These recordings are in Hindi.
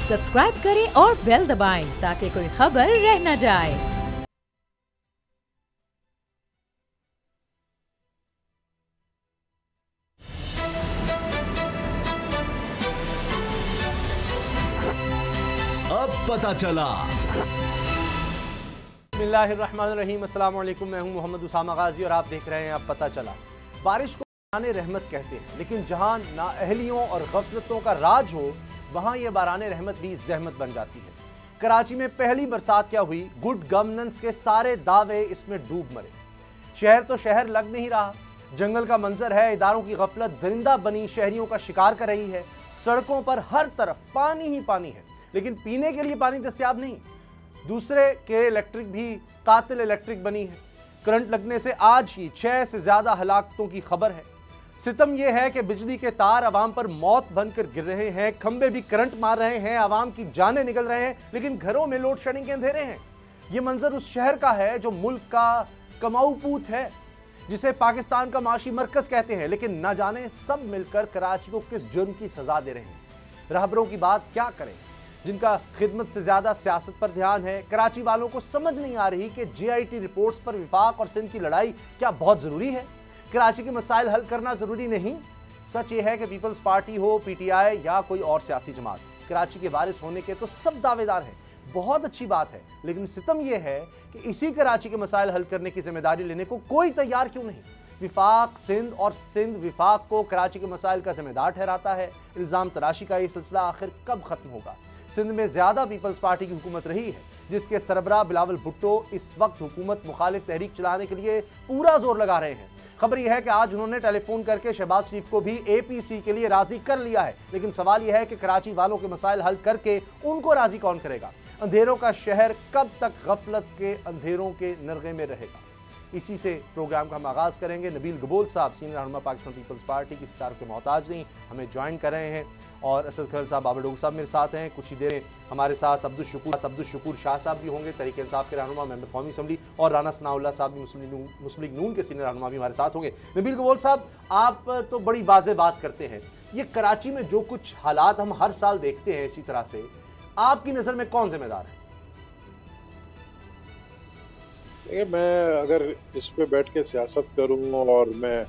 सब्सक्राइब करें और बेल दबाएं ताकि कोई खबर रह न जाए। अब पता चला। बिस्मिल्लाहिर्रहमानिर्रहीम, अस्सलाम वालेकुम। मैं हूं मोहम्मद उसामा गाजी और आप देख रहे हैं अब पता चला। बारिश को बाराने रहमत कहते हैं, लेकिन जहां नाअहलियों और गफलतों का राज हो वहां यह बाराने रहमत भी जहमत बन जाती है। कराची में पहली बरसात क्या हुई, गुड गवर्नेंस के सारे दावे इसमें डूब मरे। शहर तो शहर लग नहीं रहा, जंगल का मंजर है, इदारों की गफलत दरिंदा बनी शहरियों का शिकार कर रही है। सड़कों पर हर तरफ पानी ही पानी है, लेकिन पीने के लिए पानी दस्तयाब नहीं। दूसरे के इलेक्ट्रिक भी कातिल इलेक्ट्रिक बनी है। करंट लगने से आज ही 6 से ज्यादा हलाकतों की खबर है। सितम यह है कि बिजली के तार आवाम पर मौत बनकर गिर रहे हैं, खंबे भी करंट मार रहे हैं, आवाम की जानें निकल रहे हैं, लेकिन घरों में लोड शेडिंग के अंधेरे हैं। यह मंजर उस शहर का है जो मुल्क का कमाऊ पूत है, जिसे पाकिस्तान का माशी मरकज कहते हैं, लेकिन न जाने सब मिलकर कराची को किस जुर्म की सजा दे रहे हैं। रहबरों की बात क्या करें, जिनका खिदमत से ज्यादा सियासत पर ध्यान है। कराची वालों को समझ नहीं आ रही कि JIT रिपोर्ट्स पर विफाक और सिंध की लड़ाई क्या बहुत जरूरी है। कराची के मसाइल हल करना जरूरी नहीं। सच ये है कि पीपल्स पार्टी हो, PTI या कोई और सियासी जमात, कराची के वारिस होने के तो सब दावेदार हैं। बहुत अच्छी बात है, लेकिन सितम यह है कि इसी कराची के मसाइल हल करने की जिम्मेदारी लेने को कोई तैयार क्यों नहीं। विफाक सिंध और सिंध विफाक को कराची के मसाइल का जिम्मेदार ठहराता है। इल्जाम तराशी का ये सिलसिला आखिर कब खत्म होगा। सिंध में ज्यादा पीपल्स पार्टी की हुकूमत रही है, जिसके सरबराह बिलावल भुट्टो इस वक्त हुकूमत मुखालिफ तहरीक चलाने के लिए पूरा जोर लगा रहे हैं। खबर यह है कि आज उन्होंने टेलीफोन करके शहबाज शरीफ को भी APC के लिए राजी कर लिया है, लेकिन सवाल यह है कि कराची वालों के मसाइल हल करके उनको राजी कौन करेगा। अंधेरों का शहर कब तक गफलत के अंधेरों के नरगे में रहेगा। इसी से प्रोग्राम का हम आगाज़ करेंगे। नबील गबोल साहब, सीनियर रहनुमा पाकिस्तान पीपल्स पार्टी की सितारों के मोहताज नहीं, हमें ज्वाइन कर रहे हैं, और असद खैर साहब, बाबर डोग साहब मेरे साथ हैं। कुछ ही देर हमारे साथ अब्दुल शुकूर शाह साहब भी होंगे, तहरीक इंसाफ के रहनुमा, मेंबर कौमी असम्बली, और राना सनाउल्लाह साहब भी मुस्लिम लीग नून के सीनियर रहनुमा भी हमारे साथ होंगे। नबील गबोल साहब, आप तो बड़ी वाज़े बात करते हैं, ये कराची में जो कुछ हालात हम हर साल देखते हैं इसी तरह से, आपकी नज़र में कौन जिम्मेदार है? मैं अगर इस पे बैठ के सियासत करूं और मैं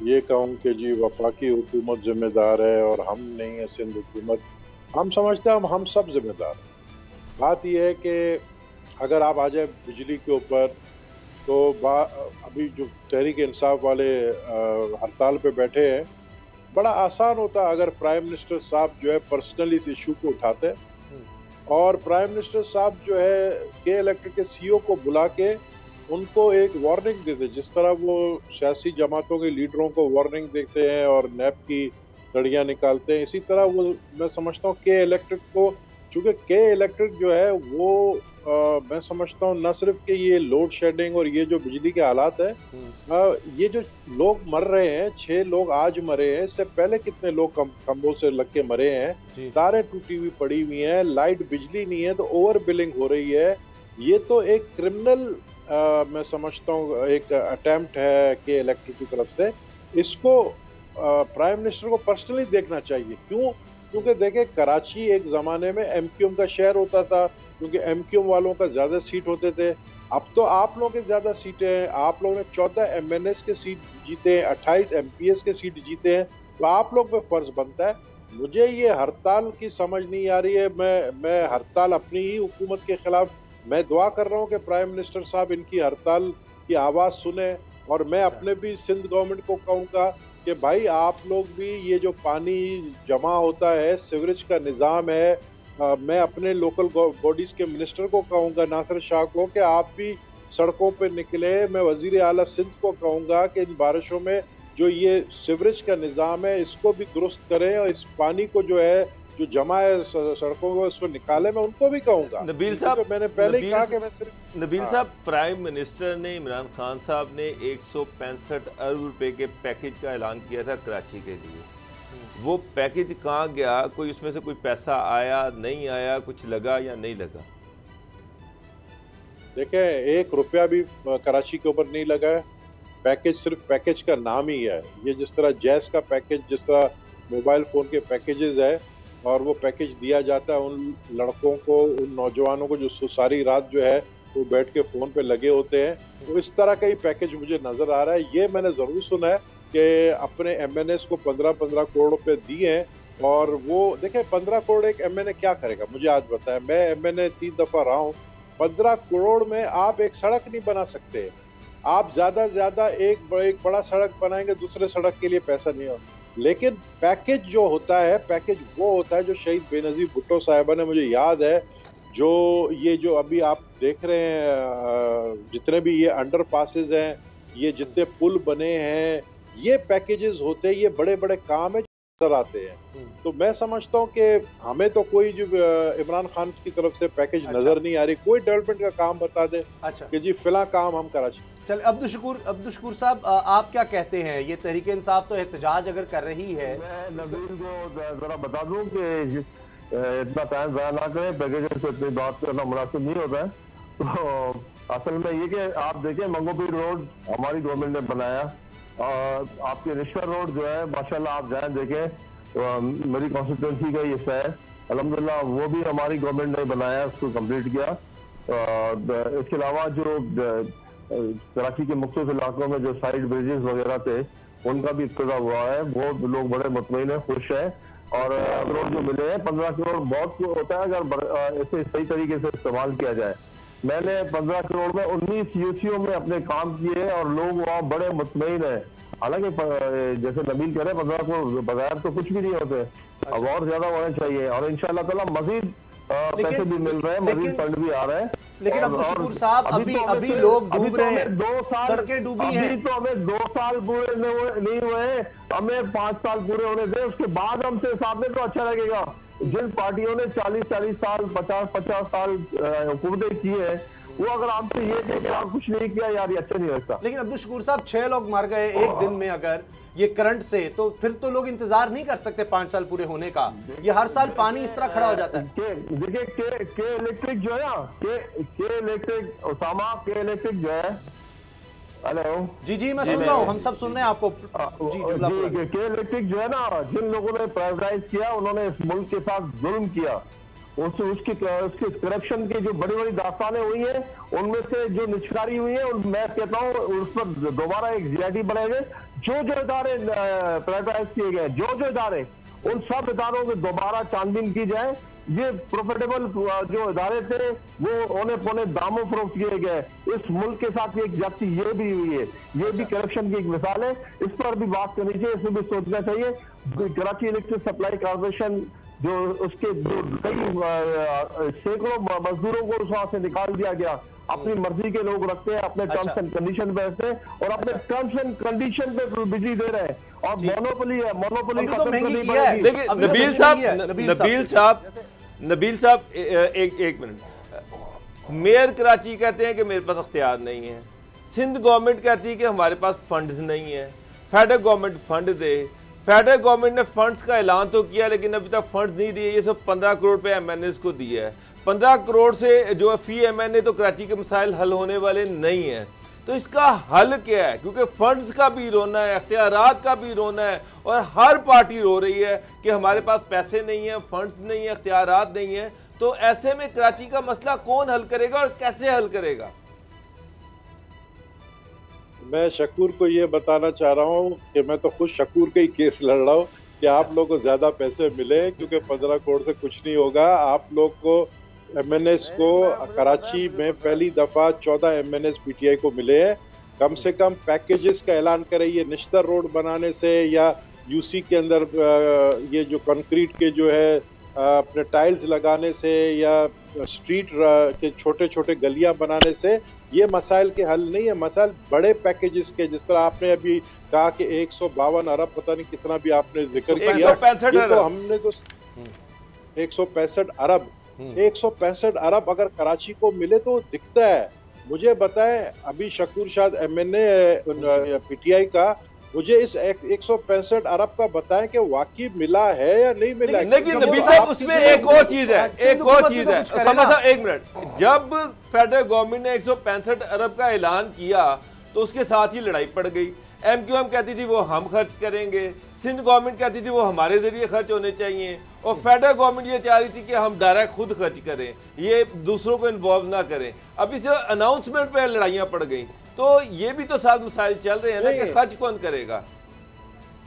ये कहूं कि जी वफाकी हुकूमत जिम्मेदार है और हम नहीं है सिंध हुकूमत, हम समझते हैं हम सब जिम्मेदार हैं। बात यह है कि अगर आप आ जाए बिजली के ऊपर, तो अभी जो तहरीक इंसाफ वाले हड़ताल पे बैठे हैं, बड़ा आसान होता अगर प्राइम मिनिस्टर साहब जो है पर्सनली इस इशू को उठाते और प्राइम मिनिस्टर साहब जो है के इलेक्ट्रिक के CEO को बुला के उनको एक वार्निंग देते, जिस तरह वो सियासी जमातों के लीडरों को वार्निंग देते हैं और नैप की लड़ियाँ निकालते हैं, इसी तरह वो मैं समझता हूँ के इलेक्ट्रिक को, चूँकि के इलेक्ट्रिक जो है वो मैं समझता हूँ न सिर्फ कि ये लोड शेडिंग और ये जो बिजली के हालात है, ये जो लोग मर रहे हैं, 6 लोग आज मरे हैं, इससे पहले कितने लोग खंभों से लग के मरे हैं, तारें टूटी हुई पड़ी हुई हैं, लाइट बिजली नहीं है, तो ओवर बिलिंग हो रही है। ये तो एक क्रिमिनल मैं समझता हूँ एक अटेम्प्ट है कि इलेक्ट्रिक की तरफ से। इसको प्राइम मिनिस्टर को पर्सनली देखना चाहिए। क्यों? क्योंकि देखें, कराची एक ज़माने में MQM का शहर होता था, क्योंकि MQM वालों का ज़्यादा सीट होते थे। अब तो आप लोगों के ज़्यादा सीटें हैं, आप लोगों ने 14 MNS के सीट जीते हैं, 28 MPS के सीट जीते हैं, तो आप लोग पे फर्ज बनता है। मुझे ये हड़ताल की समझ नहीं आ रही है। मैं हड़ताल अपनी ही हुकूमत के खिलाफ, मैं दुआ कर रहा हूँ कि प्राइम मिनिस्टर साहब इनकी हड़ताल की आवाज़ सुने, और मैं अपने भी सिंध गवर्नमेंट को कहूँगा कि भाई आप लोग भी ये जो पानी जमा होता है, सीवरेज का निज़ाम है, मैं अपने लोकल बॉडीज़ के मिनिस्टर को कहूँगा, नासिर शाह को, कि आप भी सड़कों पे निकले। मैं वज़ीर आला सिंध को कहूँगा कि इन बारिशों में जो ये सीवरेज का निज़ाम है इसको भी दुरुस्त करें, और इस पानी को जो है जो जमा है सड़कों को उसको निकाले। मैं उनको भी कहूँगा। नबील साहब, मैंने पहले ही कहा कि मैं सिर्फ नबील साहब, प्राइम मिनिस्टर ने, इमरान खान साहब ने 165 अरब रुपए के पैकेज का ऐलान किया था कराची के लिए। वो पैकेज कहाँ गया? कोई उसमें से कोई पैसा आया, नहीं आया, कुछ लगा या नहीं लगा? देखें, 1 रुपया भी कराची के ऊपर नहीं लगा है। पैकेज सिर्फ पैकेज का नाम ही है। ये जिस तरह जैस का पैकेज, जिस तरह मोबाइल फ़ोन के पैकेजेस है, और वो पैकेज दिया जाता है उन लड़कों को, उन नौजवानों को जो सारी रात जो है वो बैठ के फ़ोन पे लगे होते हैं। तो इस तरह का ही पैकेज मुझे नज़र आ रहा है। ये मैंने ज़रूर सुना है कि अपने MNAs को 15-15 करोड़ रुपए दिए हैं, और वो देखें 15 करोड़ एक MNA क्या करेगा, मुझे आज बताएं। मैं MNA 3 दफ़ा रहा हूँ। 15 करोड़ में आप एक सड़क नहीं बना सकते। आप ज़्यादा से ज़्यादा एक बड़ा सड़क बनाएंगे, दूसरे सड़क के लिए पैसा नहीं होगा। लेकिन पैकेज जो होता है, पैकेज वो होता है जो शहीद बेनज़ीर भुट्टो साहिबा ने, मुझे याद है, जो अभी आप देख रहे हैं, जितने भी ये अंडर पासेज हैं, ये जितने पुल बने हैं, ये पैकेजेस होते हैं, ये बड़े बड़े काम है नजर आते हैं। तो मैं समझता हूँ कि हमें तो कोई जो इमरान खान की तरफ से पैकेज नजर नहीं आ रही। कोई डेवलपमेंट का काम बता दे कि जी फिलहाल काम हम कराची। चल अब्दुल शकूर साहब, आप क्या कहते हैं? ये तहरीक इंसाफ तो एहतजाज अगर कर रही है, मैं नबील को जरा बता दूं कि इतना टाइम ज़ाया ना करें, पैकेजेस पे इतनी बात करना मुनासिब नहीं होता है। तो असल में ये कि आप देखें, मंगोपीर रोड हमारी गवर्नमेंट ने बनाया, और आपके रिश्ता रोड जो है माशाल्लाह आप जाएं देखें, मेरी कॉन्स्टिट्यूंसी का हिस्सा है, अल्हम्दुलिल्लाह वो भी हमारी गवर्नमेंट ने बनाया, उसको कंप्लीट किया। इसके अलावा जो कराची के मुख्तलिफ इलाकों में जो साइड ब्रिजेस वगैरह थे उनका भी इफ्तिताह हुआ है, वो लोग बड़े मुतमईन है, खुश है। और करोड़ जो मिले हैं, 15 करोड़ बहुत होता है अगर इसे सही तरीके से इस्तेमाल किया जाए। मैंने 15 करोड़ में 19 यूसीओ में अपने काम किए और लोग वहाँ बड़े मुतमईन है। हालांकि जैसे नबील कह रहे हैं 15 करोड़ बगैर तो कुछ भी नहीं होते, अब और ज्यादा होने चाहिए, और इंशाअल्लाह ताला मजीद पैसे भी मिल रहे हैं, मजीद फंड भी आ रहे हैं। लेकिन अब्दुल शकूर साहब, अभी लोग डूब रहे हैं, 2 साल सड़कें डूबी हैं। अभी तो हमें 2 साल पूरे नहीं हुए, हमें 5 साल पूरे होने दें, उसके बाद हमसे हिसाब में तो अच्छा लगेगा। जिन पार्टियों ने 40-40 साल 50-50 साल हुकूमतें की है, वो अगर हमसे ये कहे कि आप कुछ नहीं किया, यार ये अच्छा नहीं लगता। लेकिन अब्दुल शकूर साहब, 6 लोग मर गए एक दिन में अगर ये करंट से, तो फिर तो लोग इंतजार नहीं कर सकते 5 साल पूरे होने का। ये हर साल पानी इस तरह खड़ा हो जाता है। देखिए के इलेक्ट्रिक जो है ना, के इलेक्ट्रिक उसामा, के इलेक्ट्रिक जो है, हेलो जी मैं सुन रहा हूँ, हम सब सुन रहे हैं आपको। जी के इलेक्ट्रिक जो है ना, जिन लोगों ने प्राइवेटाइज किया, उन्होंने इस मुल्क के साथ जुल्म किया, उसकी करप्शन की जो बड़ी बड़ी दास्तानें हुई हैं, उनमें से जो निष्कारी हुई है, मैं कहता हूँ उस पर दोबारा एक जीआईटी बनाएंगे। जो इदारे प्राइवेटाइज किए गए, जो इदारे, उन सब इदारों में दोबारा छानबीन की जाए। ये प्रॉफिटेबल जो इदारे थे वो औने पौने दामों फरोख्त किए गए। इस मुल्क के साथ एक जाति ये भी हुई है, ये भी करप्शन की एक मिसाल है। इस पर भी बात करनी चाहिए, इसमें भी सोचना चाहिए। कराची इलेक्ट्रिक सप्लाई कॉर्पोरेशन जो उसके कई सैकड़ों मजदूरों को वहां से निकाल दिया गया, अपनी मर्जी के लोग रखते हैं, अपने टर्म्स एंड कंडीशन पे रखते हैं, और अपने टर्म्स एंड कंडीशन पे बिजली दे रहे हैं, और मोनोपोली है, मोनोपोली खत्म करनी पड़ेगी। देखिए नबील साहब एक मिनट। मेयर कराची कहते हैं कि मेरे पास अख्तियार नहीं है, सिंध गवर्नमेंट कहती है कि हमारे पास फंड्स नहीं है, फेडरल गवर्नमेंट फंड दे। फेडरल गवर्नमेंट ने फंड्स का ऐलान तो किया, लेकिन अभी तक फंड्स नहीं दिए। ये सब 15 करोड़ पे MNAs को दिया है। 15 करोड़ से जो फी MNA तो कराची के मसाइल हल होने वाले नहीं है। तो इसका हल क्या है? क्योंकि फंड्स का भी रोना है, अख्तियारात का भी रोना है, और हर पार्टी रो रही है कि हमारे पास पैसे नहीं है, फंड्स नहीं है, अख्तियारात नहीं है। तो ऐसे में कराची का मसला कौन हल करेगा और कैसे हल करेगा? मैं शकूर को ये बताना चाह रहा हूँ कि मैं तो खुद शकूर के ही केस लड़ रहा हूँ कि आप लोगों को ज्यादा पैसे मिले, क्योंकि 15 करोड़ से कुछ नहीं होगा। आप लोग को MNAs को कराची में पहली दफा 14 MNAs PTI को मिले हैं। कम से कम पैकेजेस का ऐलान करें, ये निश्तर रोड बनाने से या UC के अंदर ये जो कंक्रीट के जो है अपने टाइल्स लगाने से या स्ट्रीट के छोटे छोटे गलियां बनाने से ये मसाइल के हल नहीं है। मसाइल बड़े पैकेजेस के, जिस तरह आपने अभी कहा कि 152 अरब, पता नहीं कितना भी आपने जिक्र किया, 165 तो हमने तो 165 अरब 165 अरब अगर कराची को मिले तो दिखता है। मुझे बताएं, अभी शकूर शाद MNA PTI का, मुझे इस 165 अरब का बताएं कि वाकई मिला है या नहीं मिला। लेकिन नबी साहब उसमें एक और चीज है, एक मिनट। जब फेडरल गवर्नमेंट ने 165 अरब का ऐलान किया तो उसके साथ ही लड़ाई पड़ गई। MQM कहती थी वो हम खर्च करेंगे, सिंध गवर्नमेंट कहती थी वो हमारे जरिए खर्च होने चाहिए, और फेडरल गवर्नमेंट ये चाह रही थी कि हम डायरेक्ट खुद खर्च करें, ये दूसरों को इन्वॉल्व ना करें। अब इस अनाउंसमेंट पे लड़ाइयां पड़ गई, तो ये भी तो साथ मसाइल चल रहे हैं ना कि खर्च कौन करेगा।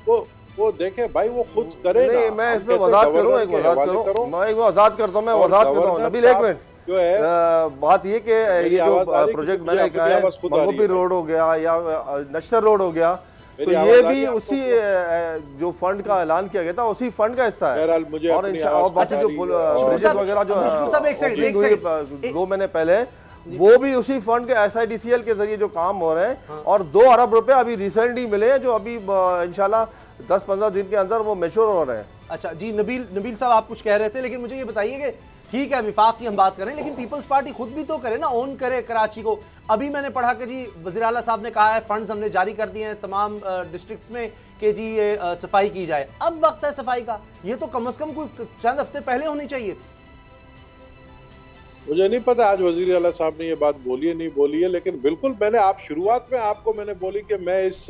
वो देखे भाई, वो खुद करे। नहीं, मैं इसमें वजाहत करूं, मैं एक वजाहत करता हूँ, मैं वजाहत करता हूँ। नबील एक मिनट, जो है बात ये कि ये जो प्रोजेक्ट मैंने कहा है मंगोपीर रोड हो गया या नश्तर रोड वगैरह, तो ये भी उसी जो फंड का ऐलान किया गया था उसी फंड का हिस्सा है। और बाकी जो ब्रिजेस वगैरह जो 2 महीने पहले वो भी उसी फंड के SIDCL के जरिए जो काम हो रहे हैं। और 2 अरब रुपए अभी रिसेंटली मिले हैं, जो अभी इंशाल्लाह 10-15 दिन के अंदर वो मैच्योर हो रहे हैं। अच्छा जी, नबील साहब आप कुछ कह रहे थे, लेकिन मुझे ये बताइए कि ठीक है विफाक की हम बात करें, लेकिन पीपल्स पार्टी खुद भी तो करे ना, ओन करे कराची को। अभी मैंने पढ़ा कि जी वज़ीर आला साहब ने कहा है फंड्स हमने जारी कर दिए हैं तमाम डिस्ट्रिक्ट्स में कि जी ये सफाई की जाए। अब वक्त है सफाई का, ये तो कम से कम कोई चंद हफ्ते पहले होनी चाहिए थी। मुझे नहीं पता आज वज़ीर आला साहब ने ये बात बोली है नहीं बोली है, लेकिन बिल्कुल मैंने शुरुआत में आपको मैंने बोली कि मैं इस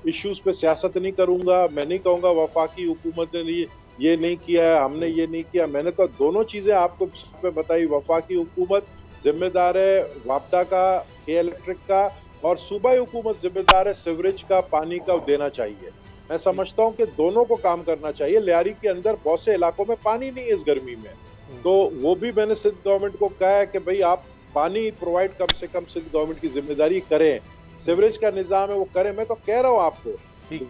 इश्यूज पे सियासत नहीं करूंगा। मैं नहीं कहूंगा वफाकी हुकूमत ने ये नहीं किया है, हमने ये नहीं किया। मैंने तो दोनों चीजें आपको पे बताई। वफाकी हुकूमत जिम्मेदार है वापदा का, के इलेक्ट्रिक का, और सूबाई हुकूमत जिम्मेदार है सीवरेज का, पानी का देना चाहिए। मैं समझता हूँ कि दोनों को काम करना चाहिए। लियारी के अंदर बहुत से इलाकों में पानी नहीं है इस गर्मी में, तो वो भी मैंने सिंध गवर्नमेंट को कहा है कि भाई आप पानी प्रोवाइड कम से कम सिंध गवर्नमेंट की जिम्मेदारी करें। सीवरेज का निजाम है वो करें। मैं तो कह रहा हूँ आपको,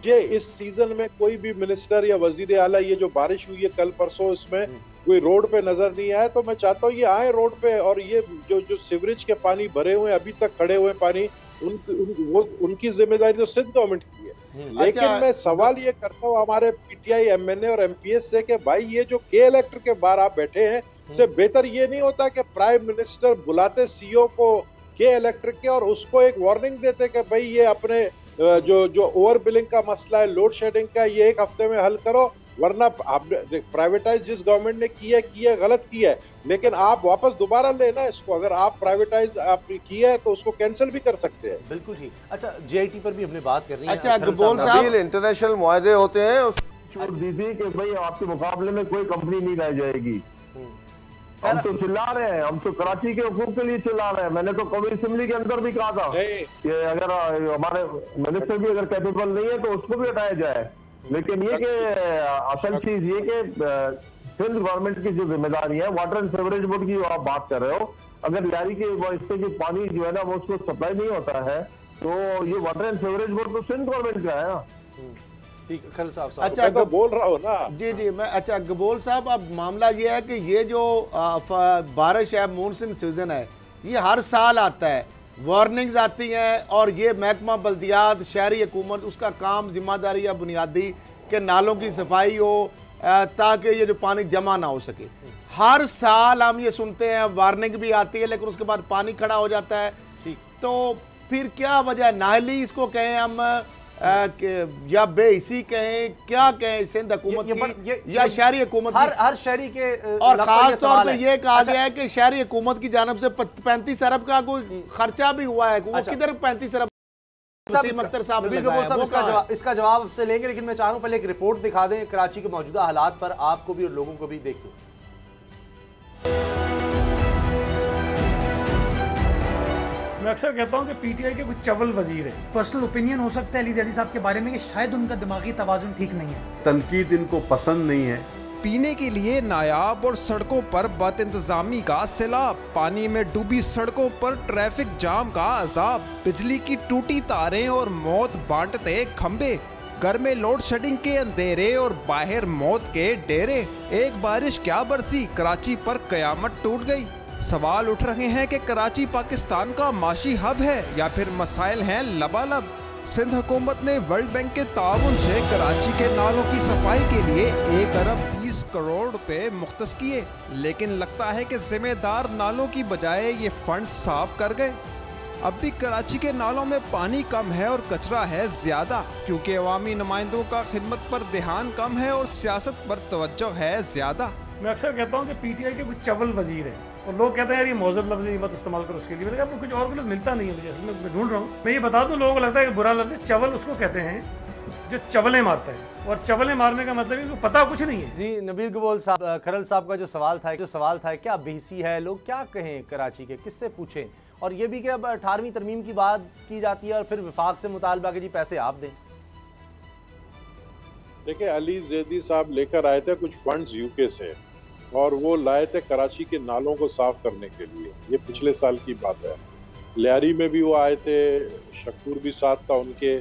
ये इस सीजन में कोई भी मिनिस्टर या वजीर आला, ये जो बारिश हुई है कल परसों, इसमें कोई रोड पे नजर नहीं आया। तो मैं चाहता हूँ ये आए रोड पे, और ये जो सीवरेज के पानी भरे हुए अभी तक खड़े हुए पानी, उनकी जिम्मेदारी तो सिंध गवर्नमेंट की है। लेकिन मैं सवाल ये करता हूँ हमारे PTI MNA और MPS से कि भाई ये जो के इलेक्ट्रिक के बाहर आप बैठे हैं, इससे बेहतर ये नहीं होता कि प्राइम मिनिस्टर बुलाते CEO को के इलेक्ट्रिक के और उसको एक वार्निंग देते कि भाई ये अपने जो ओवर बिलिंग का मसला है, लोड शेडिंग का, ये 1 हफ्ते में हल करो, वरना आप प्राइवेटाइज जिस गवर्नमेंट ने की है गलत किया है, लेकिन आप वापस दोबारा लेना इसको। अगर आप प्राइवेटाइज आप किया है तो उसको कैंसिल भी कर सकते हैं। बिल्कुल ठीक। अच्छा GIT पर भी हमने बात करनी है। अच्छा गबोल साहब, इंटरनेशनल मुआहदे होते हैं, छूट दी थी कि भाई आपके मुकाबले में कोई कंपनी नहीं रह जाएगी। हम तो चिल्ला रहे हैं, हम तो कराची के हुकूक के लिए चिल्ला रहे हैं। मैंने तो कौमी असेंबली के अंदर भी कहा था कि अगर हमारे मिनिस्टर भी अगर कैपेबल नहीं है तो उसको भी हटाया जाए। लेकिन ये कि असल चीज ये कि सिंध गवर्नमेंट की जो जिम्मेदारी है, वाटर एंड सीवरेज बोर्ड की जो आप बात कर रहे हो, अगर लियारी के इससे जो पानी जो है ना वो उसको सप्लाई नहीं होता है, तो ये वाटर एंड सीवरेज बोर्ड तो सिंध गवर्नमेंट का है ना। अच्छा तो बोल रहा हूँ ना जी मैं। अच्छा गबोल साहब, अब मामला ये है कि ये जो बारिश है, मानसून सीजन है, ये हर साल आता है, वार्निंग्स आती हैं, और ये महकमा बल्दियात, शहरी हुकूमत, उसका काम जिम्मेदारी या बुनियादी के नालों की सफाई हो ताकि ये जो पानी जमा ना हो सके। हर साल हम ये सुनते हैं, वार्निंग भी आती है, लेकिन उसके बाद पानी खड़ा हो जाता है। तो फिर क्या वजह, नाहली इसको कहें हम या बेहिसी कहें, क्या कहें सिंध हुकूमत की या शहरी हुकूमत की? हर शहरी के, और खास तौर पे ये कहा गया है कि शहरी हुकूमत की जानब से 35 अरब का कोई खर्चा भी हुआ है। वो किधर 35 अरब? इसका जवाब आपसे लेंगे, लेकिन मैं चाह रहा हूं पहले एक रिपोर्ट दिखा दें कराची के मौजूदा हालात पर, आपको भी और लोगों को भी। देखिए मैं अक्सर कहता हूं कि PTI के कुछ चवल वजीर है। पर्सनल ओपिनियन हो सकता है अली ज़ैदी साहब के बारे में कि शायद उनका दिमागी तवाज़ुन ठीक नहीं है। तनकीद इनको पसंद नहीं है। पीने के लिए नायाब और सड़कों पर बद इंतजामी का सैलाब, पानी में डूबी सड़कों पर ट्रैफिक जाम का अजाब, बिजली की टूटी तारें और मौत बांटते खंबे, घर में लोड शेडिंग के अंधेरे और बाहर मौत के डेरे। एक बारिश क्या बरसी, कराची पर कयामत टूट गई। सवाल उठ रहे हैं कि कराची पाकिस्तान का माशी हब है या फिर मसाइल हैं लबालब। सिंध हुकूमत ने वर्ल्ड बैंक के ताउन से कराची के नालों की सफाई के लिए 1 अरब 20 करोड़ रुपए मुख्तस किए, लेकिन लगता है कि जिम्मेदार नालों की बजाय ये फंड साफ कर गए। अब भी कराची के नालों में पानी कम है और कचरा है ज्यादा, क्योंकि अवामी नुमाइंदों का खिदमत पर ध्यान कम है और सियासत पर तवज्जो है ज्यादा। मैं अक्सर कहता हूँ कि PTI के कुछ चवल वजीर है, और लोग कहते हैं यार ये मौजूद लफ्ज़ मत इस्तेमाल करो उसके लिए। मैंने कहा कुछ और लफ्ज़ मिलता नहीं है मुझे, मैं ढूंढ रहा हूँ। मैं ये बता दूं, लोगों को लगता है कि बुरा लफ्ज़ चवल उसको कहते हैं जो चवलें मारता है, और चवलें मारने का मतलब है कि पता कुछ नहीं है। जी नबील कबूल साहब, खरल साहब का जो सवाल था क्या बेहिसी है, लोग क्या कहें कराची के, किससे पूछें, और ये भी कि अब 18वीं तरमीम की बात की जाती है और फिर विफाक से मुतालबा के जी पैसे आप दें। देखिए, अली जैदी साहब लेकर आए थे कुछ फंड्स यूके से, और वो लाए थे कराची के नालों को साफ करने के लिए। ये पिछले साल की बात है। लियारी में भी वो आए थे, शकूर भी साथ था उनके,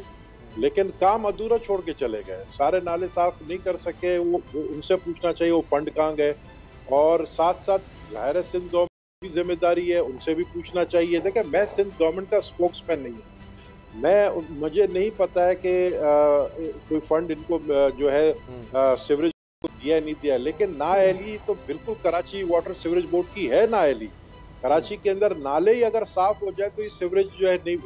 लेकिन काम अधूरा छोड़ के चले गए। सारे नाले साफ नहीं कर सके। वो उनसे पूछना चाहिए वो फंड कहाँ गए। और साथ साथ जाहिर है सिंध गवर्नमेंट की जिम्मेदारी है, उनसे भी पूछना चाहिए। देखिए, मैं सिंध गवर्नमेंट का स्पोक्समैन नहीं हूँ, मुझे नहीं पता है कि कोई फंड इनको जो है सीवरेज को दिया नहीं दिया, लेकिन नाअहली तो बिल्कुल कराची वाटर सीवरेज बोर्ड की है नाअहली। कराची के अंदर नाले ही अगर साफ हो जाए तो ये सीवरेज जो है नहीं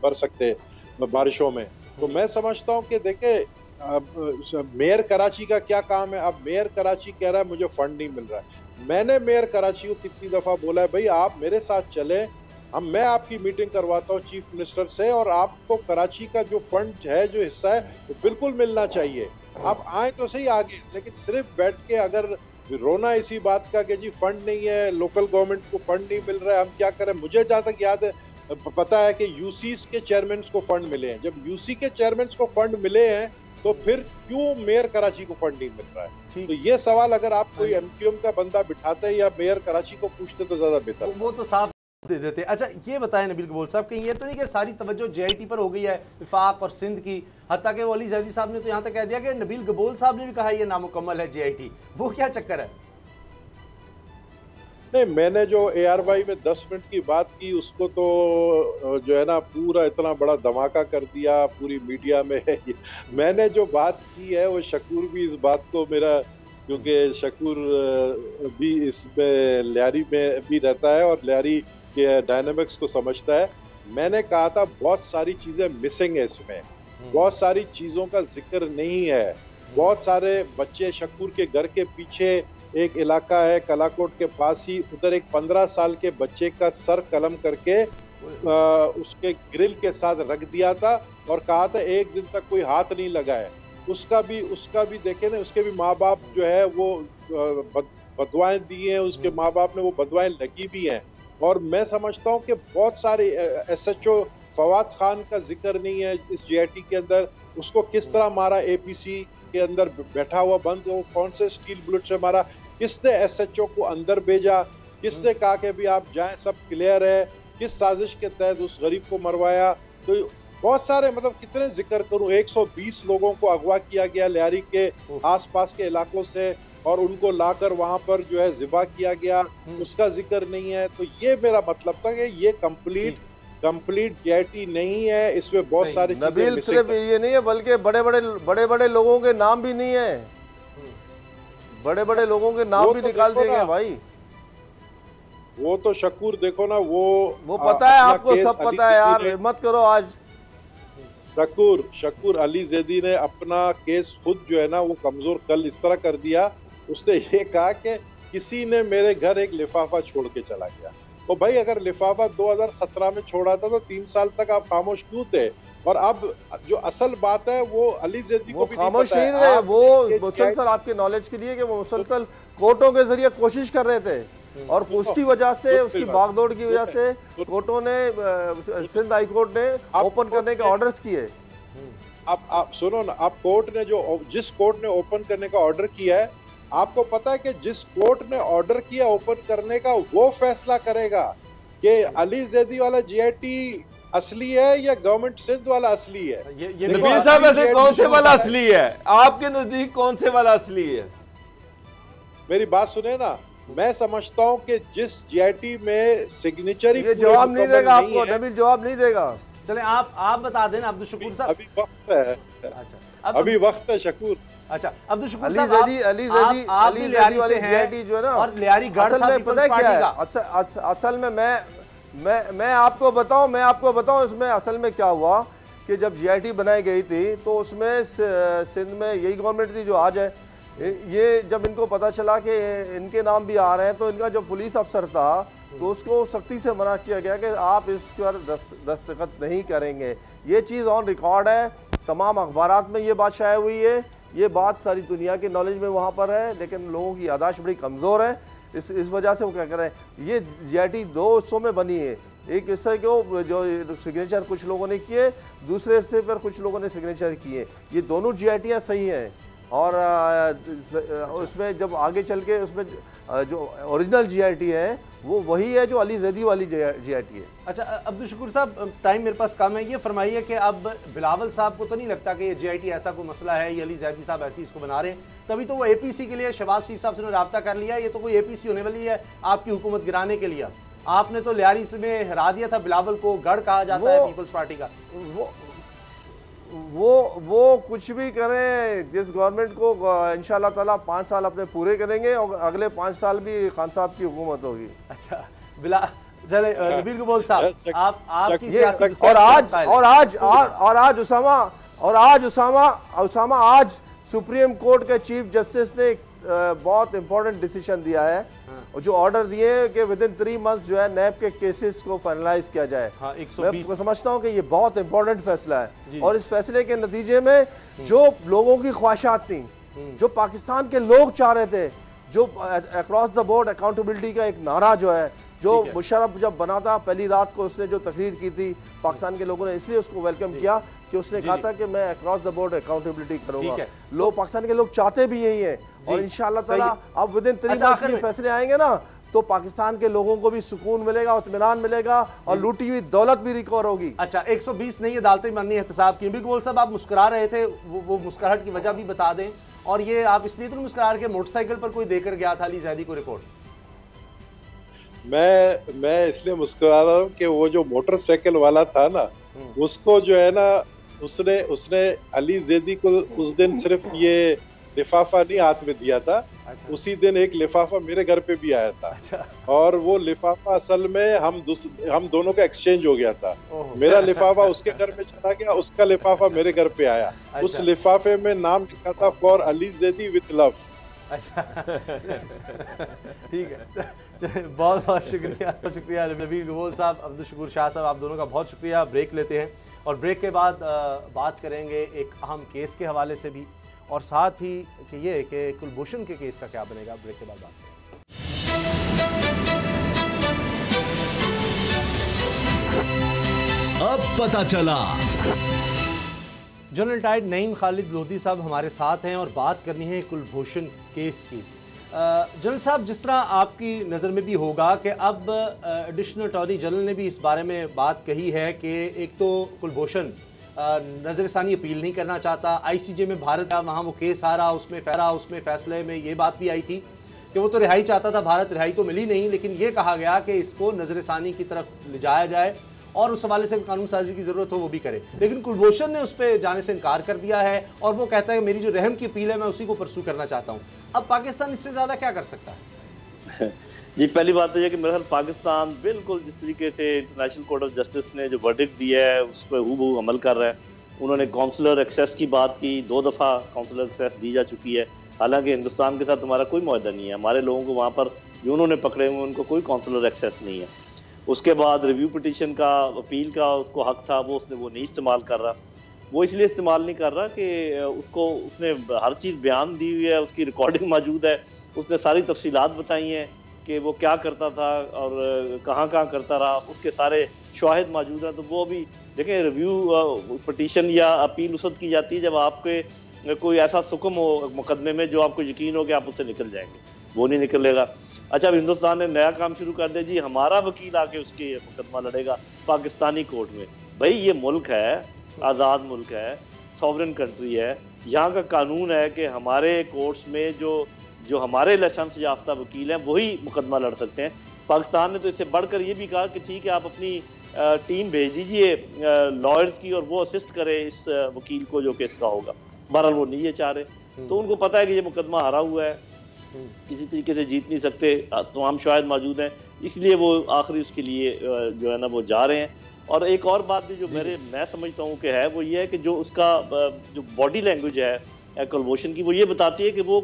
भर सकते बारिशों में। तो मैं समझता हूँ कि देखे मेयर कराची का क्या काम है। अब मेयर कराची कह रहा है मुझे फंड नहीं मिल रहा है। मैंने मेयर कराची को कितनी दफा बोला है, भाई आप मेरे साथ चले, मैं आपकी मीटिंग करवाता हूँ चीफ मिनिस्टर से, और आपको कराची का जो फंड है, जो हिस्सा है, वो बिल्कुल मिलना चाहिए। आप आए तो सही आगे, लेकिन सिर्फ बैठ के अगर रोना इसी बात का कि जी फंड नहीं है, लोकल गवर्नमेंट को फंड नहीं मिल रहा है, हम क्या करें। मुझे जहाँ तक याद है, पता है कि यूसीस के चेयरमैन को फंड मिले हैं। जब यूसी के चेयरमैन को फंड मिले हैं तो फिर क्यों मेयर कराची को फंड नहीं मिल रहा है। तो ये सवाल अगर आप कोई एमक्यूएम का बंदा बिठाते या मेयर कराची को पूछते तो ज्यादा बेहतर। वो तो साफ दे देते। अच्छा ये बताएं नबील कबूल साहब, कहीं ये तो नहीं कि सारी तवज्जो जेआईटी पर हो गई है, विफाक और सिंध की, हत्ता कि अली जैदी साहब ने तो यहाँ तक कह दिया कि नबील कबूल साहब ने भी कहा ये नामुकम्मल है जेआईटी। वो क्या चक्कर है? नहीं, मैंने जो ARY में 10 मिनट की बात की उसको तो जो है ना पूरा इतना बड़ा धमाका कर दिया पूरी मीडिया में। मैंने जो बात की है वो शकूर भी इस बात को मेरा, क्योंकि शकूर भी इसमें लियारी में भी रहता है और लियारी के डायनामिक्स को समझता है। मैंने कहा था बहुत सारी चीजें मिसिंग है इसमें, बहुत सारी चीजों का जिक्र नहीं है। बहुत सारे बच्चे, शकूर के घर के पीछे एक इलाका है कलाकोट के पास ही, उधर एक 15 साल के बच्चे का सर कलम करके उसके ग्रिल के साथ रख दिया था और कहा था एक दिन तक कोई हाथ नहीं लगाए। उसका भी देखे ना, उसके भी माँ बाप जो है वो बदवाएं दी हैं, उसके माँ बाप ने वो बदवाएं लगी भी हैं। और मैं समझता हूँ कि बहुत सारे SHO फवाद खान का जिक्र नहीं है इस JIT के अंदर। उसको किस तरह मारा, APC के अंदर बैठा हुआ बंद, वो कौन से स्टील बुलेट से मारा, किसने SHO को अंदर भेजा, किसने कहा कि भी आप जाएं सब क्लियर है, किस साजिश के तहत उस गरीब को मरवाया। तो बहुत सारे, मतलब कितने जिक्र करूं, 120 लोगों को अगवा किया गया लियारी के आसपास के इलाकों से और उनको लाकर वहां पर जो है ज़िबा किया गया, उसका जिक्र नहीं है। तो ये मेरा मतलब था कि ये कंप्लीट JIT नहीं है, इसमें बहुत सारी नबील सिर्फ ये नहीं है बल्कि बड़े बड़े लोगों के नाम भी नहीं है, बड़े लोगों के नाम भी निकाल दिए गए भाई। वो तो शकूर देखो ना, वो पता है आपको, सब पता है यार, हिम्मत करो आज। शकूर अली जैदी ने अपना केस खुद जो है ना वो कमजोर कल इस तरह कर दिया। उसने ये कहा कि किसी ने मेरे घर एक लिफाफा छोड़ के चला गया। तो भाई अगर लिफाफा 2017 में छोड़ा था तो 3 साल तक आप खामोश क्यों थे? और अब जो असल बात है वो अली जैदी को भी खामोश नहीं रहे। वो मुसलसल आपके नॉलेज के लिए कि वो मुसलसल कोर्टों के जरिए कोशिश कर रहे थे और उसकी वजह से, उसकी भागदौड़ की वजह से कोर्टों ने, सिंध हाई कोर्ट ने ओपन करने के ऑर्डर्स किए। आप सुनो ना, आप कोर्ट ने जिस कोर्ट ने ओपन करने का ऑर्डर किया है, आपको पता है कि जिस कोर्ट ने ऑर्डर किया ओपन करने का वो फैसला करेगा कि अली जैदी वाला JIT असली है या गवर्नमेंट सिंध वाला असली है। नबील साहब वैसे कौन से वाला असली है आपके नजदीक, कौन से वाला असली है? मेरी बात सुने ना, मैं समझता हूं कि जिस JIT में सिग्नेचर, ये जवाब नहीं देगा आपको, नबील जवाब नहीं देगा। चले आप बता दें अब्दुल शकूर साहब। अभी वक्त है। अच्छा, अभी वक्त है शकूर। अच्छा अब्दुल शकूर साहब, अली जैदी वाली JIT जो है ना, और लियारी गढ़ असल में पता है क्या है, असल में मैं आपको बताऊं इसमें असल में क्या हुआ कि जब JIT बनाई गई थी तो उसमें सिंध में यही गवर्नमेंट थी जो आज है। ये जब इनको पता चला कि इनके नाम भी आ रहे हैं तो इनका जो पुलिस अफसर था तो उसको सख्ती से मना किया गया कि आप इस पर दस्तखत नहीं करेंगे। ये चीज़ ऑन रिकॉर्ड है तमाम अखबारात में ये बात शाया हुई है, ये बात सारी दुनिया के नॉलेज में वहाँ पर है, लेकिन लोगों की यादाश्त बड़ी कमज़ोर है। इस वजह से वो क्या कर रहे हैं, ये GIT दो हिस्सों में बनी है। एक हिस्से को जो सिग्नेचर कुछ लोगों ने किए, दूसरे हिस्से पर कुछ लोगों ने सिग्नेचर किए। ये दोनों GITयाँ सही हैं और उसमें जब आगे चल के उसमें जो ओरिजिनल GIT है वो वही है जो अली जैदी वाली GIT है। अच्छा अब्दुल शकूर साहब, टाइम मेरे पास कम है, ये फरमाइए कि अब बिलावल साहब को तो नहीं लगता कि ये GIT ऐसा कोई मसला है, ये अली जैदी साहब ऐसी इसको बना रहे हैं, तभी तो वो APC के लिए शहबाज शरीफ साहब से रब्ता कर लिया, ये तो कोई APC होने वाली है आपकी हुकूमत गिराने के लिए। आपने तो लियारी में हरा दिया था बिलावल को, गढ़ कहा जाता है पीपल्स पार्टी का। वो कुछ भी करें, जिस गवर्नमेंट को इंशाल्लाह ताला 5 साल अपने पूरे करेंगे और अगले 5 साल भी खान साहब की हुकूमत होगी। अच्छा चले नबील कबूल साहब, आपकी सियासी उसामा आज सुप्रीम कोर्ट के चीफ जस्टिस ने बहुत इंपॉर्टेंट डिसीजन दिया है, और जो ऑर्डर दिए कि विद इन 3 मंथ जो है नैब के केसेस को फाइनलाइज किया जाए। मैं समझता हूँ कि ये बहुत इंपॉर्टेंट फैसला है, और इस फैसले के नतीजे में जो लोगों की ख्वाहिशात थी, जो पाकिस्तान के लोग चाह रहे थे, जो अक्रॉस द बोर्ड अकाउंटेबिलिटी का एक नारा जो है, जो मुशर्रफ जब बना था पहली रात को उसने जो तकरीर की थी, पाकिस्तान के लोगों ने इसलिए उसको वेलकम किया कि उसने कहा था कि मैं अक्रॉस द बोर्ड अकाउंटेबिलिटी करूंगा। लोग पाकिस्तान के लोग चाहते भी यही है, और इंशाल्लाह ताला अब विद इन 3 मंथ ये फैसले आएंगे ना, तो पाकिस्तान के लोगों को भी सुकून मिलेगा, इत्मीनान मिलेगा, और लूटी हुई दौलत भी रिकवर होगी। अच्छा 120 नहीं अदालतें माननी एहतसाब की। बिल्कुल साहब, आप मुस्कुरा रहे थे, वो मुस्कुराहट की वजह भी बता दें, और ये आप इसलिए तो मुस्कुरा रहे, मोटरसाइकिल पर कोई देकर गया था अली जैदी को रिपोर्ट। मैं इसलिए मुस्कुरा रहा हूँ कि वो जो मोटरसाइकिल वाला था ना, उसको जो है ना, उसने अली जैदी को उस दिन सिर्फ ये लिफाफा नहीं हाथ में दिया था। अच्छा। उसी दिन एक लिफाफा मेरे घर पे भी आया था। अच्छा। और वो लिफाफा असल में हम दोनों का एक्सचेंज हो गया था। मेरा लिफाफा उसके घर में चला गया, उसका लिफाफा मेरे घर पे आया। अच्छा। उस लिफाफे में नाम लिखा था for Ali Zaidi with love. अच्छा ठीक है, बहुत बहुत शुक्रिया नबील कबूल साहब, अब्दुल शकूर शाह साहब, आप दोनों का बहुत शुक्रिया। ब्रेक लेते हैं, और ब्रेक के बाद बात करेंगे एक अहम केस के हवाले से भी, और साथ ही कि ये कि कुलभूषण के केस का क्या बनेगा। ब्रेक के बाद बात करेंगे। अब पता चला। जनरल टाइड नईम खालिद लोधी साहब हमारे साथ हैं, और बात करनी है कुलभूषण केस की। जनरल साहब, जिस तरह आपकी नज़र में भी होगा कि अब एडिशनल अटॉर्नी जनरल ने भी इस बारे में बात कही है कि एक तो कुलभूषण नज़रसानी अपील नहीं करना चाहता, ICJ में भारत का वहाँ वो केस हारा, उसमें फैसले में ये बात भी आई थी कि वो तो रिहाई चाहता था, भारत रिहाई तो मिली नहीं, लेकिन ये कहा गया कि इसको नज़रसानी की तरफ ले जाया जाए और उस हवाले से कानून साजी की ज़रूरत हो वो भी करे। लेकिन कुलभूषण ने उस पर जाने से इनकार कर दिया है, और वो कहता है मेरी जो रहम की अपील है मैं उसी को परसू करना चाहता हूँ। अब पाकिस्तान इससे ज़्यादा क्या कर सकता है? जी, पहली बात तो यह कि मेरे ख्याल पाकिस्तान बिल्कुल जिस तरीके से इंटरनेशनल कोर्ट ऑफ जस्टिस ने जो वर्डिक्ट दिया है उस पर हूबहू अमल कर रहा है। उन्होंने काउंसलर एक्सेस की बात की, 2 दफ़ा काउंसलर एक्सेस दी जा चुकी है। हालांकि हिंदुस्तान के साथ हमारा कोई मुआहदा नहीं है, हमारे लोगों को वहाँ पर जो उन्होंने पकड़े हुए उनको कोई काउंसलर एक्सेस नहीं है। उसके बाद रिव्यू पिटीशन का, अपील का उसको हक था, वो नहीं इस्तेमाल कर रहा। वो इसलिए इस्तेमाल नहीं कर रहा कि उसने हर चीज़ बयान दी हुई है, उसकी रिकॉर्डिंग मौजूद है, उसने सारी तफसीलात बताई हैं कि वो क्या करता था और कहाँ करता रहा, उसके सारे शवाहिद मौजूद हैं। तो वो भी देखें, रिव्यू पिटीशन या अपील उस वक्त की जाती है जब आपके कोई ऐसा हुक्म हो मुकदमे में जो आपको यकीन हो कि आप उससे निकल जाएंगे, वो नहीं निकलेगा। अच्छा, अब हिंदुस्तान ने नया काम शुरू कर दिया जी, हमारा वकील आके उसके मुकदमा लड़ेगा पाकिस्तानी कोर्ट में। भाई ये मुल्क है, आज़ाद मुल्क है, सॉवरेन कंट्री है, यहाँ का कानून है कि हमारे कोर्ट्स में जो हमारे लाइसेंस याफ्ता वकील हैं वही मुकदमा लड़ सकते हैं। पाकिस्तान ने तो इससे बढ़कर ये भी कहा कि ठीक है आप अपनी टीम भेज दीजिए लॉयर्स की और वो असिस्ट करे इस वकील को जो केस का होगा। बहरहाल वो नहीं ये चाह रहे, तो उनको पता है कि ये मुकदमा हारा हुआ है, किसी तरीके से जीत नहीं सकते, तमाम शवाहिद मौजूद हैं, इसलिए वो आखिरी उसके लिए जो है ना वो जा रहे हैं। और एक और बात भी जो मैं समझता हूँ कि है वो ये है कि जो उसका जो बॉडी लैंग्वेज है कुलभूषण की, वो ये बताती है कि वो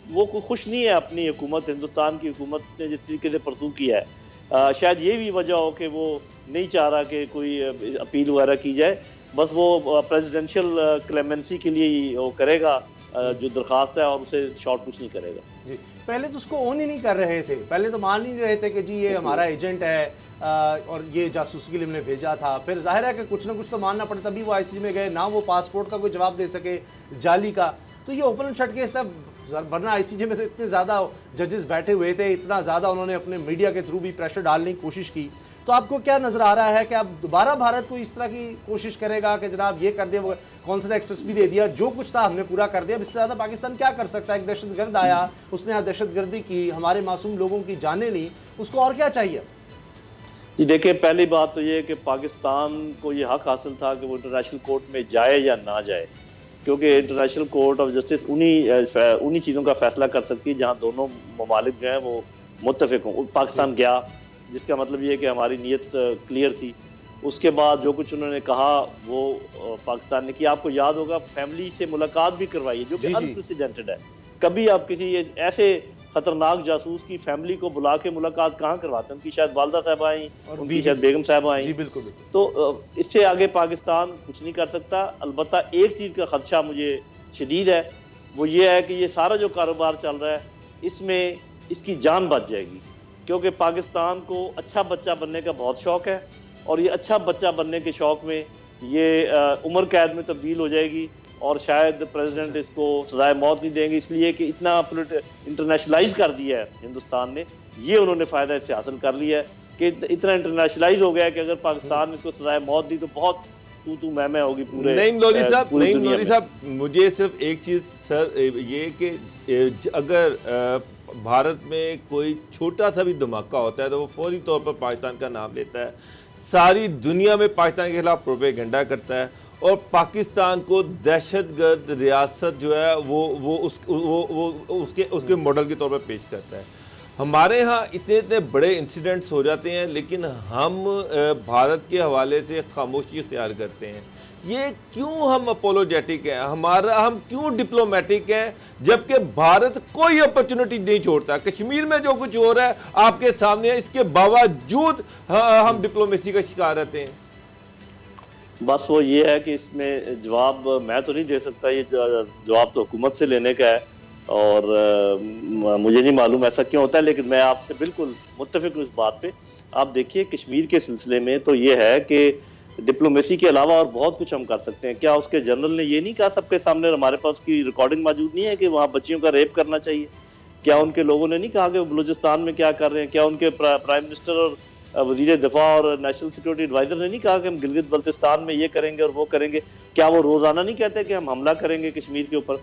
कोई खुश नहीं है अपनी हुकूमत, हिंदुस्तान की हुकूमत ने जिस तरीके से परसू किया है। शायद ये भी वजह हो कि वो नहीं चाह रहा कि कोई अपील वगैरह की जाए। बस वो प्रेसिडेंशियल क्लेमेंसी के लिए वो करेगा जो दरखास्त है, और उसे शॉर्ट पुश नहीं करेगा। जी, पहले तो उसको ऑन ही नहीं कर रहे थे, पहले तो मान ही नहीं रहे थे कि जी ये हमारा एजेंट है और ये जासूसी के लिए हमने भेजा था। फिर जाहिर है कि कुछ ना कुछ तो मानना पड़े, तभी वो आईसीजे में गए, ना वो पासपोर्ट का कोई जवाब दे सके जाली का। तो ये ओपन एंड शट केस था, वरना आईसीजे में तो इतने ज़्यादा जजेस बैठे हुए थे, इतना ज़्यादा उन्होंने अपने मीडिया के थ्रू भी प्रेशर डालने की कोशिश की। तो आपको क्या नजर आ रहा है कि अब दोबारा भारत को इस तरह की कोशिश करेगा कि जनाब ये कर दिया, वो कौंसलर एक्सेस भी दे दिया, जो कुछ था हमने पूरा कर दिया, इससे ज़्यादा पाकिस्तान क्या कर सकता है? एक दहशतगर्द आया, उसने यहाँ दहशतगर्दी की, हमारे मासूम लोगों की जानें ली, उसको और क्या चाहिए? जी देखिए, पहली बात तो ये है कि पाकिस्तान को ये हक हासिल था कि वो इंटरनेशनल कोर्ट में जाए या ना जाए, क्योंकि इंटरनेशनल कोर्ट ऑफ जस्टिस उन्हीं चीज़ों का फैसला कर सकती है जहाँ दोनों ममालिक जो हैं वो मुत्तफिक हों। पाकिस्तान गया, जिसका मतलब ये है कि हमारी नीयत क्लियर थी। उसके बाद जो कुछ उन्होंने कहा वो पाकिस्तान ने किया। आपको याद होगा फैमिली से मुलाकात भी करवाई, जो कि अनप्रेसिडेंटेड है। कभी आप किसी ऐसे खतरनाक जासूस की फैमिली को बुला के मुलाकात कहाँ करवाते हैं? उनकी शायद वालदा साहब आई, उनकी शायद बेगम साहब आई। बिल्कुल। तो इससे आगे पाकिस्तान कुछ नहीं कर सकता। अलबत्ता एक चीज़ का खदशा मुझे शदीद है, वो ये है कि ये सारा जो कारोबार चल रहा है इसमें इसकी जान बच जाएगी, क्योंकि पाकिस्तान को अच्छा बच्चा बनने का बहुत शौक है, और ये अच्छा बच्चा बनने के शौक में ये उम्र कैद में तब्दील हो जाएगी, और शायद प्रेसिडेंट इसको सजाए मौत नहीं देंगे, इसलिए कि इतना इंटरनेशनलाइज कर दिया है हिंदुस्तान ने। ये उन्होंने फ़ायदा इससे हासिल कर लिया है कि इतना इंटरनेशनलाइज हो गया है कि अगर पाकिस्तान ने इसको सजाए मौत दी तो बहुत तू मैं होगी पूरे। नईम लोधी साहब, मुझे सिर्फ एक चीज़ सर ये कि अगर भारत में कोई छोटा सा भी धमाका होता है तो वो फौरी तौर पर पाकिस्तान का नाम लेता है, सारी दुनिया में पाकिस्तान के खिलाफ प्रोपेगेंडा करता है, और पाकिस्तान को दहशतगर्द रियासत जो है वो उसके मॉडल के तौर पर पेश करता है। हमारे यहाँ इतने इतने बड़े इंसिडेंट्स हो जाते हैं, लेकिन हम भारत के हवाले से खामोशी इख्तियार करते हैं। ये क्यों हम अपोलोजेटिक हैं, हम क्यों डिप्लोमेटिक हैं, जबकि भारत कोई अपॉर्चुनिटी नहीं छोड़ता? कश्मीर में जो कुछ हो रहा है आपके सामने है, इसके बावजूद हम डिप्लोमेसी का शिकार रहते हैं। बस वो ये है कि इसमें जवाब मैं तो नहीं दे सकता, ये जवाब तो हुकूमत से लेने का है, और मुझे नहीं मालूम ऐसा क्यों होता है, लेकिन मैं आपसे बिल्कुल मुत्तफिक हूँ इस बात पे। आप देखिए कश्मीर के सिलसिले में तो ये है कि डिप्लोमेसी के अलावा और बहुत कुछ हम कर सकते हैं। क्या उसके जनरल ने ये नहीं कहा सबके सामने, हमारे पास की रिकॉर्डिंग मौजूद नहीं है, कि वहाँ बच्चियों का रेप करना चाहिए? क्या उनके लोगों ने नहीं कहा कि वो बलूचिस्तान में क्या कर रहे हैं? क्या उनके प्राइम मिनिस्टर और वजीर दिफा और नेशनल सिक्योरिटी एडवाइजर ने नहीं कहा कि हम गिलगित बल्तिस्तान में ये करेंगे और वो करेंगे? क्या वो रोजाना नहीं कहते कि हम हमला करेंगे कश्मीर के ऊपर?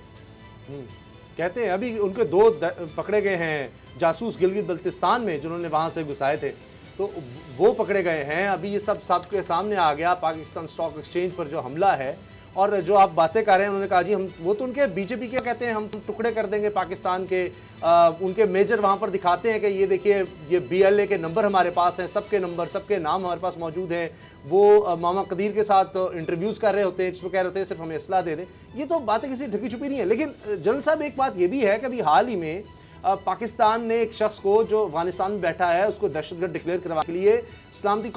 कहते हैं अभी उनके 2 पकड़े गए हैं जासूस गिलगित बल्तिस्तान में, जिन्होंने वहां से घुसाए थे, तो वो पकड़े गए हैं। अभी ये सब सबके सामने आ गया, पाकिस्तान स्टॉक एक्सचेंज पर जो हमला है। और जो आप बातें कर रहे हैं, उन्होंने कहा जी हम, वो तो उनके बीजेपी के कहते हैं हम टुकड़े कर देंगे पाकिस्तान के। उनके मेजर वहाँ पर दिखाते हैं कि ये देखिए ये BLA के नंबर हमारे पास हैं, सबके नंबर सबके नाम हमारे पास मौजूद हैं। वो मामा कदीर के साथ इंटरव्यूज़ कर रहे होते हैं, जिसमें कह रहे होते हैं सिर्फ हमें असला दे दें। ये तो बातें किसी ढकी छुपी नहीं है। लेकिन जनरल साहब एक बात ये भी है कि अभी हाल ही में पाकिस्तान ने एक शख्स को जो अफगानिस्तान में बैठा है उसको दहशतगर्द डिक्लेयर करवाने के लिए सलामती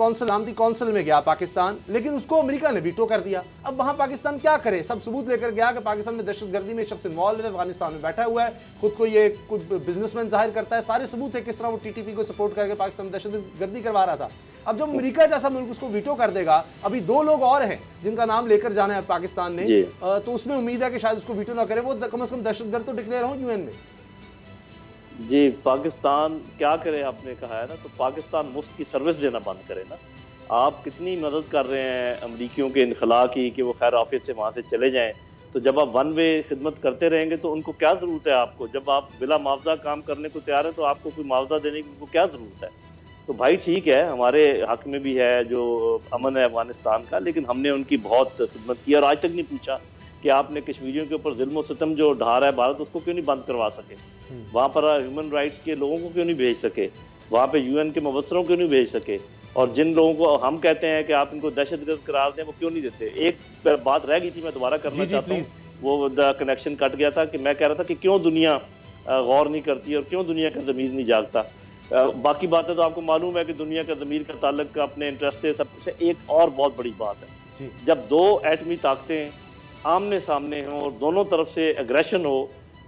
कौंसिल में गया पाकिस्तान, लेकिन उसको अमेरिका ने वीटो कर दिया। अब वहां पाकिस्तान क्या करे? सब सबूत लेकर गया कि पाकिस्तान में दहशतगर्दी में शख्स इन्वॉल्व है, अफगानिस्तान में बैठा हुआ है, खुद को ये कुछ बिजनेसमैन जाहिर करता है, सारे सबूत है किस तरह वो TTP को सपोर्ट करके पाकिस्तान में दहशतगर्दी करवा रहा था। अब जब अमेरिका जैसा मुल्क उसको वीटो कर देगा, अभी 2 लोग और हैं जिनका नाम लेकर जाना है पाकिस्तान ने, तो उसमें उम्मीद है कि शायद उसको वीटो ना करे, वो कम से कम दहशतगर्द तो डिक्लेयर हो UN में। जी पाकिस्तान क्या करे, आपने कहा है ना, तो पाकिस्तान मुफ्त की सर्विस देना बंद करे ना। आप कितनी मदद कर रहे हैं अमरीकियों के इनखला की कि वो खैर आफियत से वहाँ से चले जाएं, तो जब आप 1 वे खिदमत करते रहेंगे तो उनको क्या ज़रूरत है आपको? जब आप बिला मुआवजा काम करने को तैयार है तो आपको कोई मुआवजा देने की उनको क्या ज़रूरत है? तो भाई ठीक है, हमारे हक में भी है जो अमन है अफगानिस्तान का, लेकिन हमने उनकी बहुत खिदमत की और आज तक नहीं पूछा कि आपने कश्मीरियों के ऊपर जुल्म और सितम जो ढा रहा है भारत, उसको क्यों नहीं बंद करवा सके? वहाँ पर ह्यूमन राइट्स के लोगों को क्यों नहीं भेज सके? वहाँ पे UN के मुबसरों क्यों नहीं भेज सके? और जिन लोगों को हम कहते हैं कि आप इनको दहशतगर्द करार दें, वो क्यों नहीं देते? एक बात रह गई थी, मैं दोबारा करना चाहता हूँ, वो कनेक्शन कट गया था कि मैं कह रहा था कि क्यों दुनिया गौर नहीं करती और क्यों दुनिया का ज़मीर नहीं जागता। बाकी बातें तो आपको मालूम है कि दुनिया का ज़मीर का ताल्लुक अपने इंटरेस्ट से सबसे। एक और बहुत बड़ी बात है, जब दो एटमी ताकतें आमने सामने हों और दोनों तरफ से एग्रेशन हो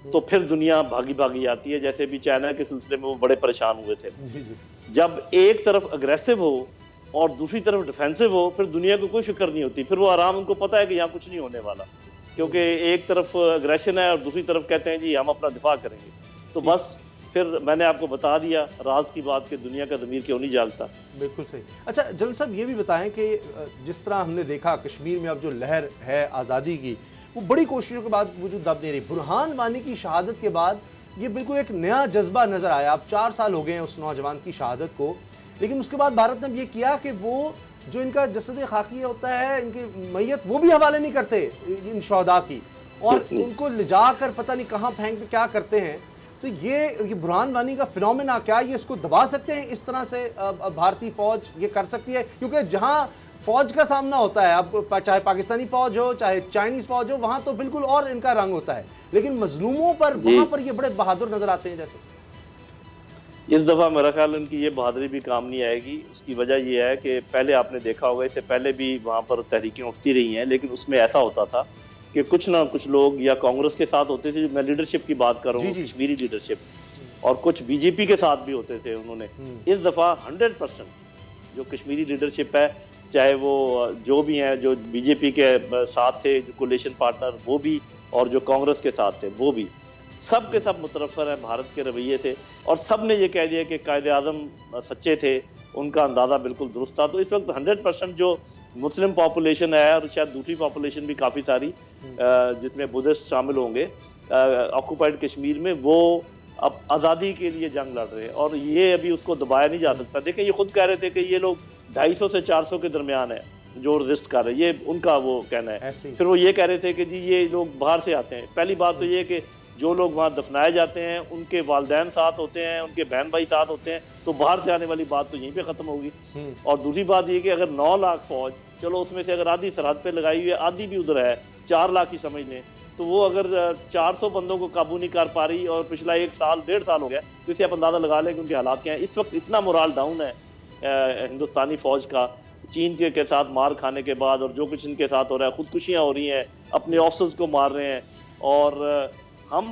तो फिर दुनिया भागी भागी आती है। जैसे भी चाइना के सिलसिले में वो बड़े परेशान हुए थे। जब एक तरफ अग्रेसिव हो और दूसरी तरफ डिफेंसिव हो फिर दुनिया को कोई फिक्र नहीं होती, फिर वो आराम, उनको पता है कि यहाँ कुछ नहीं होने वाला, क्योंकि एक तरफ अग्रेशन है और दूसरी तरफ कहते हैं जी हम अपना दिफा करेंगे। तो बस फिर मैंने आपको बता दिया राज की बात कि दुनिया का ज़मीर क्यों नहीं जागता। बिल्कुल सही। अच्छा जनरल साहब ये भी बताएं कि जिस तरह हमने देखा कश्मीर में अब जो लहर है आज़ादी की, वो बड़ी कोशिशों के बाद वजूद दब नहीं रही। बुरहान वानी की शहादत के बाद ये बिल्कुल एक नया जज्बा नज़र आया। अब 4 साल हो गए हैं उस नौजवान की शहादत को, लेकिन उसके बाद भारत ने ये किया कि वो जो इनका जसद खाकी होता है, इनकी मैयत, वो भी हवाले नहीं करते इन शहदा की, और उनको ले जाकर पता नहीं कहाँ फेंक क्या करते हैं। तो ये बुरहान वानी का फिनोमेना क्या, ये इसको दबा सकते हैं इस तरह से भारतीय फौज ये कर सकती है? क्योंकि जहाँ फौज का सामना होता है, अब चाहे पाकिस्तानी फौज हो चाहे चाइनीज फौज हो, वहाँ तो बिल्कुल और इनका रंग होता है, लेकिन मजलूमों पर वहाँ पर ये बड़े बहादुर नजर आते हैं। जैसे इस दफ़ा मेरा ख्याल उनकी ये बहादुरी भी काम नहीं आएगी। उसकी वजह यह है कि पहले आपने देखा होगा, इससे पहले भी वहाँ पर तहरीकें उठती रही हैं, लेकिन उसमें ऐसा होता था कि कुछ ना कुछ लोग या कांग्रेस के साथ होते थे, मैं लीडरशिप की बात कर रहा हूँ, कश्मीरी लीडरशिप, और कुछ बीजेपी के साथ भी होते थे उन्होंने। इस दफ़ा 100% जो कश्मीरी लीडरशिप है, चाहे वो जो भी हैं, जो बीजेपी के साथ थे, जो कोलिशन पार्टनर वो भी, और जो कांग्रेस के साथ थे वो भी, सब के सब मुतरफ़र हैं भारत के रवैये से, और सब ने ये कह दिया कि कायदे आज़म सच्चे थे, उनका अंदाज़ा बिल्कुल दुरुस्त था। तो इस वक्त 100% जो मुस्लिम पॉपुलेशन है, और शायद दूसरी पॉपुलेशन भी काफ़ी सारी जिसमें बुद्धिस्ट शामिल होंगे ऑक्यूपाइड कश्मीर में, वो अब आज़ादी के लिए जंग लड़ रहे हैं, और ये अभी उसको दबाया नहीं जा सकता। देखें, ये खुद कह रहे थे कि ये लोग 250 से 400 के दरमियान है जो रजिस्ट कर रहे हैं, ये उनका वो कहना है। फिर वो ये कह रहे थे कि जी ये लोग बाहर से आते हैं। पहली बात तो ये कि जो लोग वहाँ दफनाए जाते हैं उनके वालिदैन साथ होते हैं, उनके बहन भाई साथ होते हैं, तो बाहर से आने वाली बात तो यहीं पे ख़त्म होगी। और दूसरी बात ये कि अगर 9 लाख फौज, चलो उसमें से अगर आधी सरहद पे लगाई हुई है, आधी भी उधर है, 4 लाख ही समझ लें, तो वो अगर 400 बंदों को काबू नहीं कर पा रही, और पिछला 1 साल 1.5 साल हो गया, तो इसे आप अंदाज़ा लगा लें कि उनके हालात क्या हैं। इस वक्त इतना मोराल डाउन है हिंदुस्तानी फ़ौज का, चीन के साथ मार खाने के बाद, और जो कुछ इनके साथ हो रहा है, खुदकुशियाँ हो रही हैं, अपने ऑफिसर्स को मार रहे हैं, और हम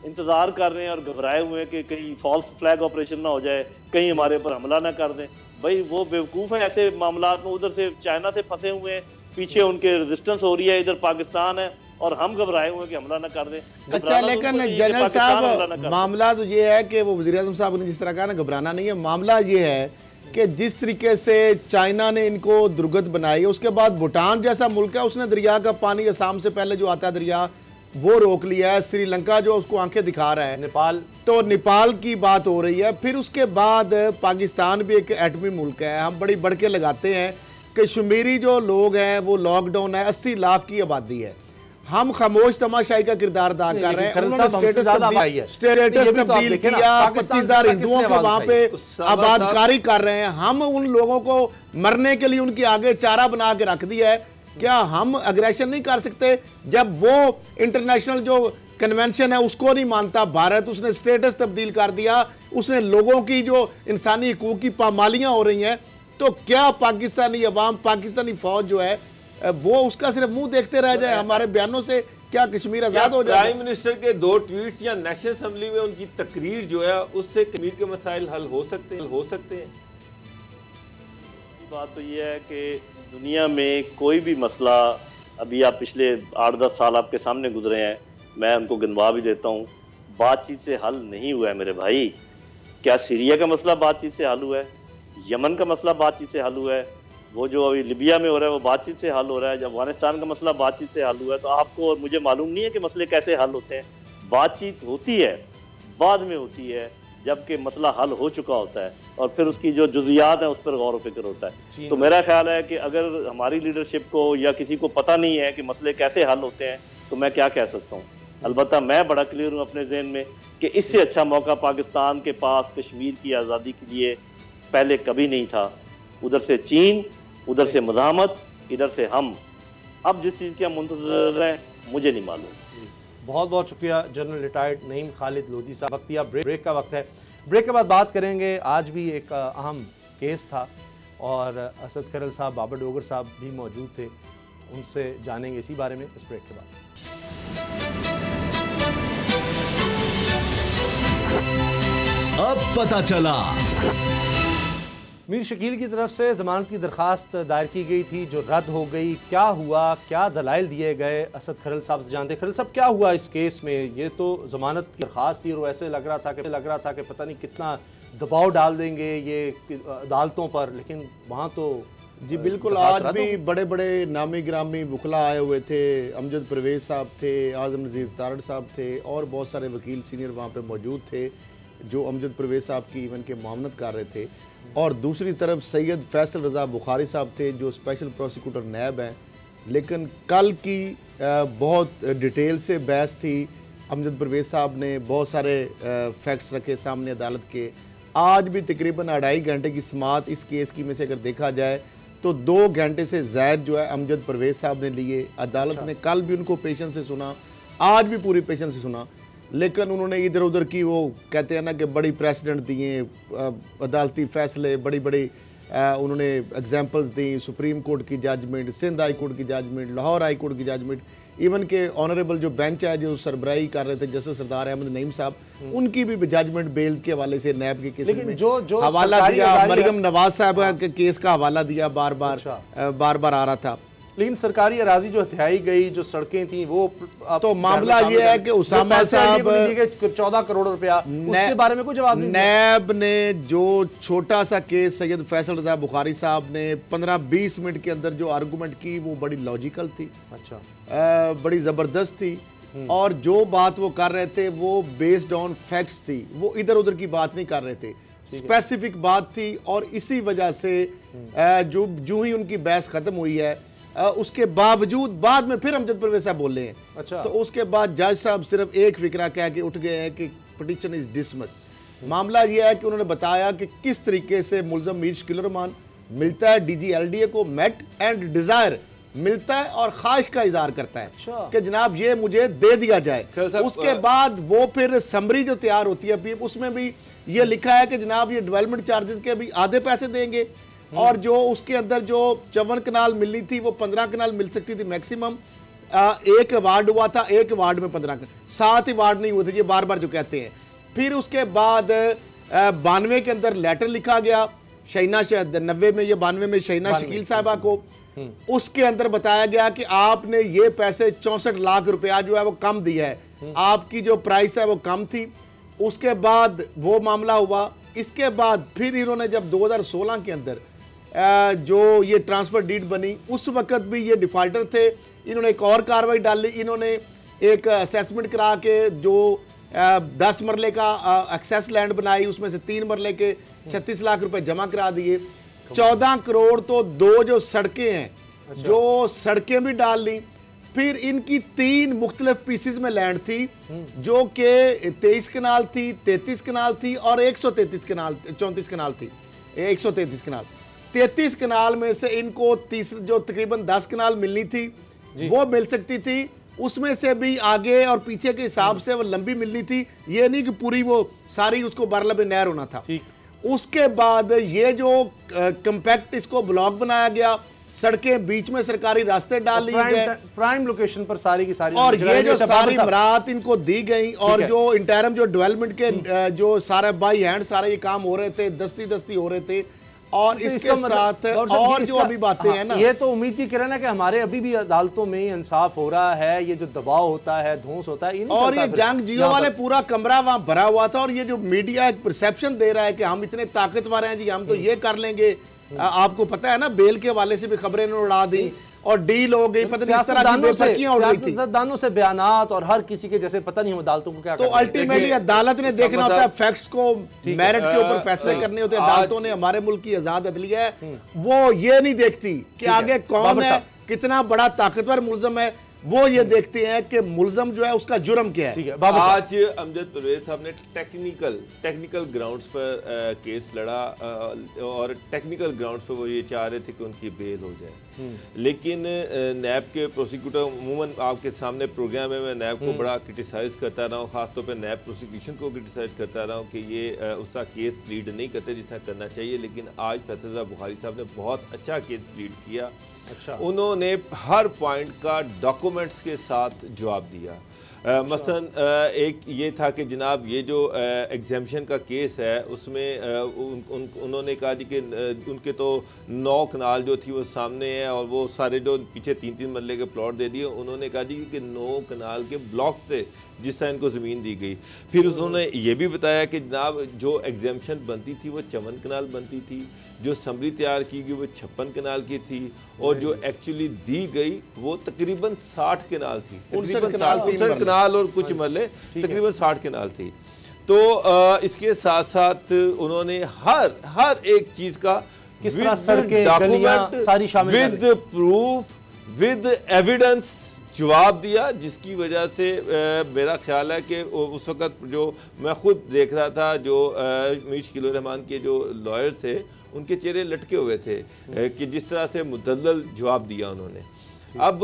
इंतज़ार कर रहे हैं और घबराए हुए हैं कि कहीं फॉल्स फ्लैग ऑपरेशन ना हो जाए, कहीं हमारे ऊपर हमला ना कर दें। भाई वो बेवकूफ़ है ऐसे मामला में, उधर से चाइना से फंसे हुए हैं, पीछे उनके रेजिस्टेंस हो रही है, इधर पाकिस्तान है, और हम घबराए हुए हैं कि हमला ना कर दें। अच्छा, लेकिन जनरल साहब मामला तो ये है कि वो वज़ीर-ए-आज़म साहब ने जिस तरह कहा ना, घबराना नहीं है। मामला ये है कि जिस तरीके से चाइना ने इनको दुर्गत बनाई है, उसके बाद भूटान जैसा मुल्क है, उसने दरिया का पानी असम से पहले जो आता है दरिया, वो रोक लिया है। श्रीलंका जो उसको आंखें दिखा रहा है, नेपाल, तो नेपाल की बात हो रही है। फिर उसके बाद पाकिस्तान भी एक एटमी मुल्क है। हम बड़ी बढ़ के लगाते हैं कश्मीरी जो लोग हैं वो लॉकडाउन है, 80 लाख की आबादी है, हम खामोश तमाशाई का किरदार अदा कर रहे हैं। उन्होंने स्टेटस तब्दील किया, 25,000 हिंदुओं को वहां पे आबादकारी कर रहे हैं। हम उन लोगों को मरने के लिए उनके आगे चारा बना के रख दिया है। क्या हम अग्रेशन नहीं कर सकते जब वो इंटरनेशनल जो कन्वेंशन है उसको नहीं मानता भारत? उसने स्टेटस तब्दील कर दिया, उसने लोगों की जो इंसानी हकूक की पामालियां हो रही हैं, तो क्या पाकिस्तानी अवाम, पाकिस्तानी फौज जो है वो उसका सिर्फ मुंह देखते रह जाए? हमारे बयानों से क्या कश्मीर आजाद हो जाए? प्राइम मिनिस्टर के 2 ट्वीट्स या नेशनल असेंबली में उनकी तकरीर जो है उससे कश्मीर के मसाइल हल हो सकते हैं? बात तो ये है कि दुनिया में कोई भी मसला, अभी आप पिछले 8-10 साल आपके सामने गुजरे हैं, मैं उनको गिनवा भी देता हूँ, बातचीत से हल नहीं हुआ है मेरे भाई। क्या सीरिया का मसला बातचीत से हल हुआ है? यमन का मसला बातचीत से हल हुआ है? वो जो अभी लिबिया में हो रहा है वो बातचीत से हल हो रहा है? जब अफगानिस्तान का मसला बातचीत से हल हुआ है, तो आपको और मुझे मालूम नहीं है कि मसले कैसे हल होते हैं? बातचीत होती है, बाद में होती है, जबकि मसला हल हो चुका होता है, और फिर उसकी जो जुज़ियात है उस पर गौर व फिक्र होता है। तो मेरा ख्याल है कि अगर हमारी लीडरशिप को या किसी को पता नहीं है कि मसले कैसे हल होते हैं, तो मैं क्या कह सकता हूँ। अलबत्ता मैं बड़ा क्लियर हूँ अपने ज़हन में कि इससे अच्छा मौका पाकिस्तान के पास कश्मीर की आज़ादी के लिए पहले कभी नहीं था। उधर से चीन, उधर से मज़ाहमत, इधर से हम। अब जिस चीज़ के हम मुंतज़िर हैं मुझे नहीं मालूम। बहुत बहुत शुक्रिया जनरल रिटायर्ड नईम खालिद लोधी साहब। वक्तिया ब्रेक का वक्त है, ब्रेक के बाद बात करेंगे। आज भी एक अहम केस था और असद करल साहब, बाबर डोगर साहब भी मौजूद थे, उनसे जानेंगे इसी बारे में इस ब्रेक के बाद। अब पता चला। मीर शकील की तरफ से जमानत की दरखास्त दायर की गई थी जो रद्द हो गई। क्या हुआ, क्या दलाइल दिए गए, असद खरल साहब से जानते। खरल साहब, क्या हुआ इस केस में? ये तो जमानत की दरखास्त थी और ऐसे लग रहा था कि पता नहीं कितना दबाव डाल देंगे ये अदालतों पर, लेकिन वहाँ तो जी बिल्कुल, आज भी बड़े बड़े नामी गिरामी वकला आए हुए थे। अमजद परवेज साहब थे, आजम नज़ीर तारड़ साहब थे और बहुत सारे वकील सीनियर वहाँ पे मौजूद थे जो अमजद परवेज साहब की इवन के मामनत कर रहे थे। और दूसरी तरफ सैयद फैसल रज़ा बुखारी साहब थे जो स्पेशल प्रोसिक्यूटर नैब हैं। लेकिन कल की बहुत डिटेल से बहस थी। अमजद परवेज साहब ने बहुत सारे फैक्ट्स रखे सामने अदालत के। आज भी तकरीबन 2.5 घंटे की समाअत इस केस की में से अगर देखा जाए तो 2 घंटे से ज़ायद जो है अमजद परवेज साहब ने लिए। अदालत ने कल भी उनको पेशेंस से सुना, आज भी पूरी पेशेंस से सुना, लेकिन उन्होंने इधर उधर की वो कहते हैं ना कि बड़ी प्रेसिडेंट दिए, अदालती फैसले, बड़ी बड़ी उन्होंने एग्जांपल्स दी। सुप्रीम कोर्ट की जजमेंट, सिंध हाई कोर्ट की जजमेंट, लाहौर हाई कोर्ट की जजमेंट, इवन के ऑनरेबल जो बेंच है जो सरबराही कर रहे थे जस्टिस सरदार अहमद नईम साहब, उनकी भी जजमेंट बेल के हवाले से नैब के केस में जो हवाला दिया। मरियम नवाज साहब के केस का हवाला दिया, बार बार आ रहा था। लेकिन सरकारी अराजी जो हथियाई गई, जो सड़कें थी, वो तो मामला ये है कि उसामा साहब 14 करोड़ रुपया, उसके बारे में कोई जवाब नहीं। नैब ने जो छोटा सा केस सैयद फैसल रज़ा बुखारी साहब ने 15-20 मिनट के अंदर जो आर्गूमेंट की वो बड़ी लॉजिकल थी, अच्छा बड़ी ज़बरदस्त थी। और जो बात वो कर रहे थे वो बेस्ड ऑन फैक्ट्स थी, वो इधर उधर की बात नहीं कर रहे थे, स्पेसिफिक बात थी। और इसी वजह से जो ही उनकी बहस खत्म हुई है उसके बावजूद बाद में फिर अमजद परवेज साहब बोले हैं। अच्छा। तो उसके बाद जज साहब सिर्फ एक फिक्रा कह के उठ गए हैं कि पिटीशन इज डिसमिस्ड। मामला यह है कि उन्होंने बताया कि किस तरीके से मुलजम मीर शकील रहमान मिलता है DGLDA को, मेट एंड डिजायर मिलता है और ख्वाहिश का इजहार करता है। अच्छा। कि जनाब ये मुझे दे दिया जाए। उसके बाद वो फिर समरी जो तैयार होती है उसमें भी ये लिखा है कि जनाब ये डेवलपमेंट चार्जेस के भी आधे पैसे देंगे और जो उसके अंदर जो 54 कनाल मिलनी थी वो 15 कनाल मिल सकती थी मैक्सिमम। एक वार्ड हुआ था, एक वार्ड में 15 कनाल, 7 ही वार्ड नहीं हुए थे, ये बार बार जो कहते हैं। फिर उसके बाद 92 के अंदर लेटर लिखा गया शहीना 90 में, ये 92 में शहीना शकील साहबा को। उसके अंदर बताया गया कि आपने ये पैसे 64 लाख रुपया जो है वो कम दिया है, आपकी जो प्राइस है वो कम थी। उसके बाद वो मामला हुआ। इसके बाद फिर इन्होंने जब 2016 के अंदर जो ये ट्रांसफर डीड बनी उस वक्त भी ये डिफॉल्टर थे। इन्होंने एक और कार्रवाई डाली, इन्होंने एक असेसमेंट करा के जो 10 मरले का एक्सेस लैंड बनाई, उसमें से 3 मरले के 36 लाख रुपए जमा करा दिए। 14 करोड़ तो 2 जो सड़कें हैं, अच्छा। जो सड़कें भी डाल ली। फिर इनकी 3 मुख्तलिफ पीसेस में लैंड थी जो कि 23 कनाल थी, 33 कनाल थी और 133 कनाल, 34 कनाल थी, 133 कनाल। 33 कनाल में से इनको तीसरी जो तकरीबन 10 कनाल मिलनी थी वो मिल सकती थी, उसमें से भी आगे और पीछे के हिसाब से वो लंबी मिलनी थी। ये नहीं कि पूरी वो सारी उसको बरलब नहर होना था। उसके बाद ये जो कंपैक्ट इसको ब्लॉक बनाया गया, सड़कें बीच में सरकारी रास्ते डाल ली गए प्राइम लोकेशन पर सारी की सारी, और ये जो सारी मराहत इनको दी गई और जो इंटरम जो डेवलपमेंट के जो सारे बाई हैंड सारे ये काम हो रहे थे, दस्ती हो रहे थे। और तो इसके साथ और जो अभी बातें हैं ना, ये तो उम्मीद की किरण है कि हमारे अभी भी अदालतों में इंसाफ हो रहा है। ये जो दबाव होता है, धौंस होता है, और ये जंग जियो वाले पूरा कमरा वहां भरा हुआ था। और ये जो मीडिया एक परसेप्शन दे रहा है कि हम इतने ताकतवर हैं जी, हम तो ये कर लेंगे। आपको पता है ना, बेल के हवाले से भी खबरें इन्होंने उड़ा दी और डील हो गई, पता नहीं इस तरह की बेफर्कियां उड़ रही थी। सियासतदानों से बयानात और हर किसी के जैसे पता नहीं हम अदालतों को क्या तो अल्टीमेटली अदालत ने देखना होता है, फैक्ट्स को मेरिट के ऊपर फैसले करने होते हैं। अदालतों ने, हमारे मुल्क की आजाद अदलिया है, वो ये नहीं देखती कि आगे कौन है, कितना बड़ा ताकतवर मुलजम है, वो ये देखते हैं कि मुलजम जो है उसका जुर्म क्या है। आज अमजद परवेज साहब ने टेक्निकल ग्राउंड्स पर केस लड़ा और टेक्निकल ग्राउंड्स पर वो ये चाह रहे थे कि उनकी बेल हो जाए। लेकिन नैब के प्रोसिक्यूटर, अमूमन आपके सामने प्रोग्राम में मैं नैब को बड़ा क्रिटिसाइज करता रहा हूँ, खासतौर पर नैब प्रोसिक्यूशन को क्रिटिसाइज करता रहा हूँ कि ये उसका केस प्लीड नहीं करते जितना करना चाहिए। लेकिन आज फैसल रज़ा बुखारी साहब ने बहुत अच्छा केस प्लीड किया अच्छा। उन्होंने हर पॉइंट का डॉक्यूमेंट्स के साथ जवाब दिया। मसलन एक ये था कि जनाब ये जो एग्जामिशन का केस है उसमें उन्होंने कहा जी कि उनके तो 9 कनाल जो थी वो सामने है और वो सारे जो पीछे 3-3 मरले के प्लॉट दे दिए। उन्होंने कहा जी कि 9 कनाल के ब्लॉक थे जिस तरह इनको ज़मीन दी गई। फिर उन्होंने ये भी बताया कि जनाब जो एग्जामिशन बनती थी वो 54 कनाल बनती थी, जो असम्बली तैयार की गई वो 56 कनाल की थी और जो एक्चुअली दी गई वो तकरीबन 60 कनाल थी, 59 कनाल और कुछ मरले, तकरीबन 60 कनाल थी। तो इसके साथ साथ उन्होंने हर एक चीज़ का किस तरह सड़कें, गलियां सारी शामिल विद प्रूफ विद एविडेंस जवाब दिया, जिसकी वजह से मेरा ख्याल है कि उस वक़्त जो मैं खुद देख रहा था जो मीर शकील उर रहमान के जो लॉयर थे उनके चेहरे लटके हुए थे कि जिस तरह से मुदल्लल जवाब दिया उन्होंने। अब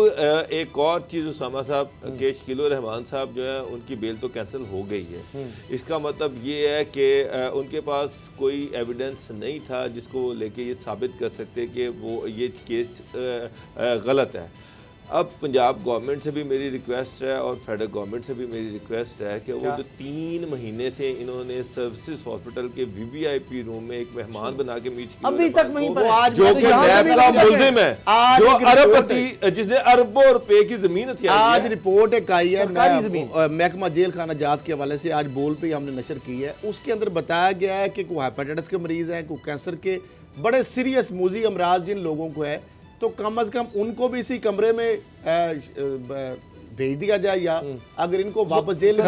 एक और चीज़ उसामा साहब के शकील उर रहमान साहब जो है उनकी बेल तो कैंसिल हो गई है। इसका मतलब ये है कि उनके पास कोई एविडेंस नहीं था जिसको लेके ये साबित कर सकते कि वो ये केस गलत है। अब पंजाब गवर्नमेंट से भी मेरी रिक्वेस्ट है और फेडरल गवर्नमेंट से भी मेरी रिक्वेस्ट है कि वो जो 3 महीने थे इन्होंने सर्विसेज हॉस्पिटल के वीवीआईपी रूम में एक मेहमान बना के अभी तक नहीं जो कि नैब का मुल्जिम है, जो अरबपति जिसने अरबों रुपए की जमीन हथियाई। आज रिपोर्ट एक आई है महकमा जेल खाना जात के हवाले से, आज बोल पे हमने नशर की है। उसके अंदर बताया गया है कि कोई हेपेटाइटिस के मरीज हैं, कोई कैंसर के बड़े सीरियस मूजी अमराज जिन लोगों को है, तो कम अज कम उनको भी इसी कमरे में भेज दिया जाए या अगर इनको वापस जेल में।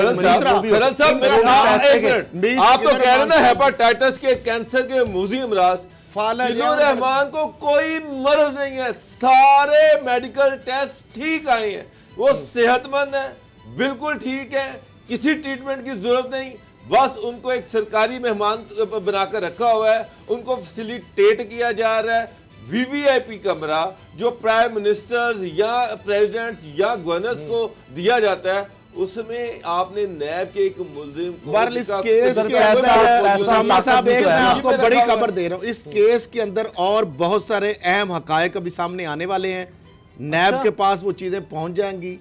आप तो कह रहे हैं हेपेटाइटिस के, कैंसर के मूजी अमराज, रहमान को कोई मर्ज नहीं है, सारे मेडिकल टेस्ट ठीक आए हैं, वो सेहतमंद है, बिल्कुल ठीक है, किसी ट्रीटमेंट की जरूरत नहीं, बस उनको एक सरकारी मेहमान बनाकर रखा हुआ है, उनको फैसिलिटेट किया जा रहा है। वीवीआईपी कमरा जो प्राइम मिनिस्टर्स या प्रेसिडेंट्स या गवर्नर्स को दिया जाता है, उसमें आपने नैब के एक मुल्जिम को इस केस के अंदर साहब एक मैं आपको बड़ी खबर दे रहा हूं, इस केस के अंदर और बहुत सारे अहम हकायक अभी सामने आने वाले हैं। नैब के पास वो चीजें पहुंच जाएंगी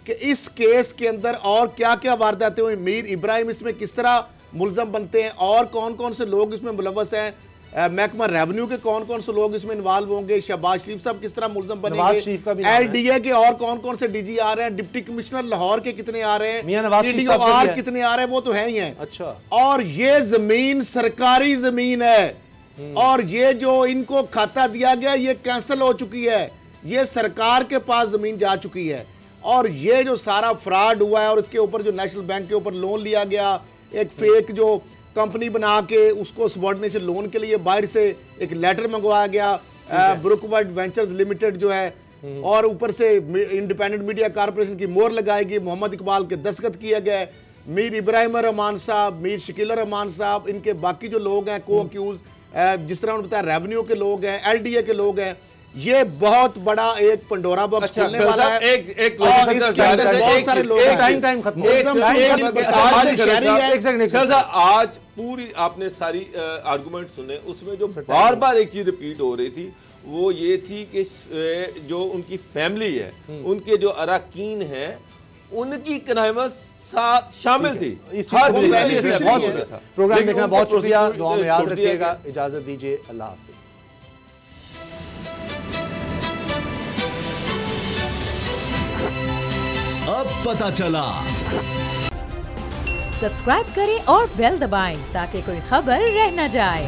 कि इस केस के अंदर और क्या क्या वारदातें हुई, मीर इब्राहिम इसमें किस तरह मुलजम बनते हैं और कौन कौन से लोग इसमें मुलव्वस हैं, महकमा रेवेन्यू के कौन कौन से लोग इसमें इन्वॉल्व होंगे, शहबाज शरीफ साहब किस तरह मुलजम बनेंगे, एलडीए के और कौन कौन से डीजी आ रहे हैं, डिप्टी कमिश्नर लाहौर के कितने आ रहे हैं, टीडीओआर कितने आ रहे हैं, वो तो है ही हैं। अच्छा, और ये जमीन सरकारी जमीन है और ये जो इनको खाता दिया गया ये कैंसिल हो चुकी है, ये सरकार के पास जमीन जा चुकी है। और ये जो सारा फ्रॉड हुआ है और इसके ऊपर जो नेशनल बैंक के ऊपर लोन लिया गया, एक फेक जो कंपनी बना के उसको सबॉर्डिनेशन लोन के लिए बाहर से एक लेटर मंगवाया गया, ब्रुकवर्ड वेंचर्स लिमिटेड जो है, और ऊपर से इंडिपेंडेंट मीडिया कॉर्पोरेशन की मोहर लगाएगी, मोहम्मद इकबाल के दस्तखत किया गया है, मीर इब्राहिम रहमान साहब, मीर शकील रहमान साहब, इनके बाकी जो लोग हैं को अक्यूज, जिस तरह उन्होंने बताया रेवेन्यू के लोग हैं, एलडीए के लोग हैं। ये बहुत बड़ा एक पंडोरा बॉक्स खुलने वाला है। एक बहुत सारे लोग आज पूरी आपने सारी आर्गुमेंट सुने, उसमें जो बार बार एक चीज रिपीट हो रही थी वो ये थी कि जो उनकी फैमिली है, उनके जो अरकान हैं, उनकी कनाइमत शामिल थी। प्रोग्राम देखना बहुत शुक्रिया, दुआ में याद रखिएगा, इजाजत दीजिए, अल्लाह हाफिज। अब पता चला। सब्सक्राइब करें और बेल दबाएं ताकि कोई खबर रह न जाए।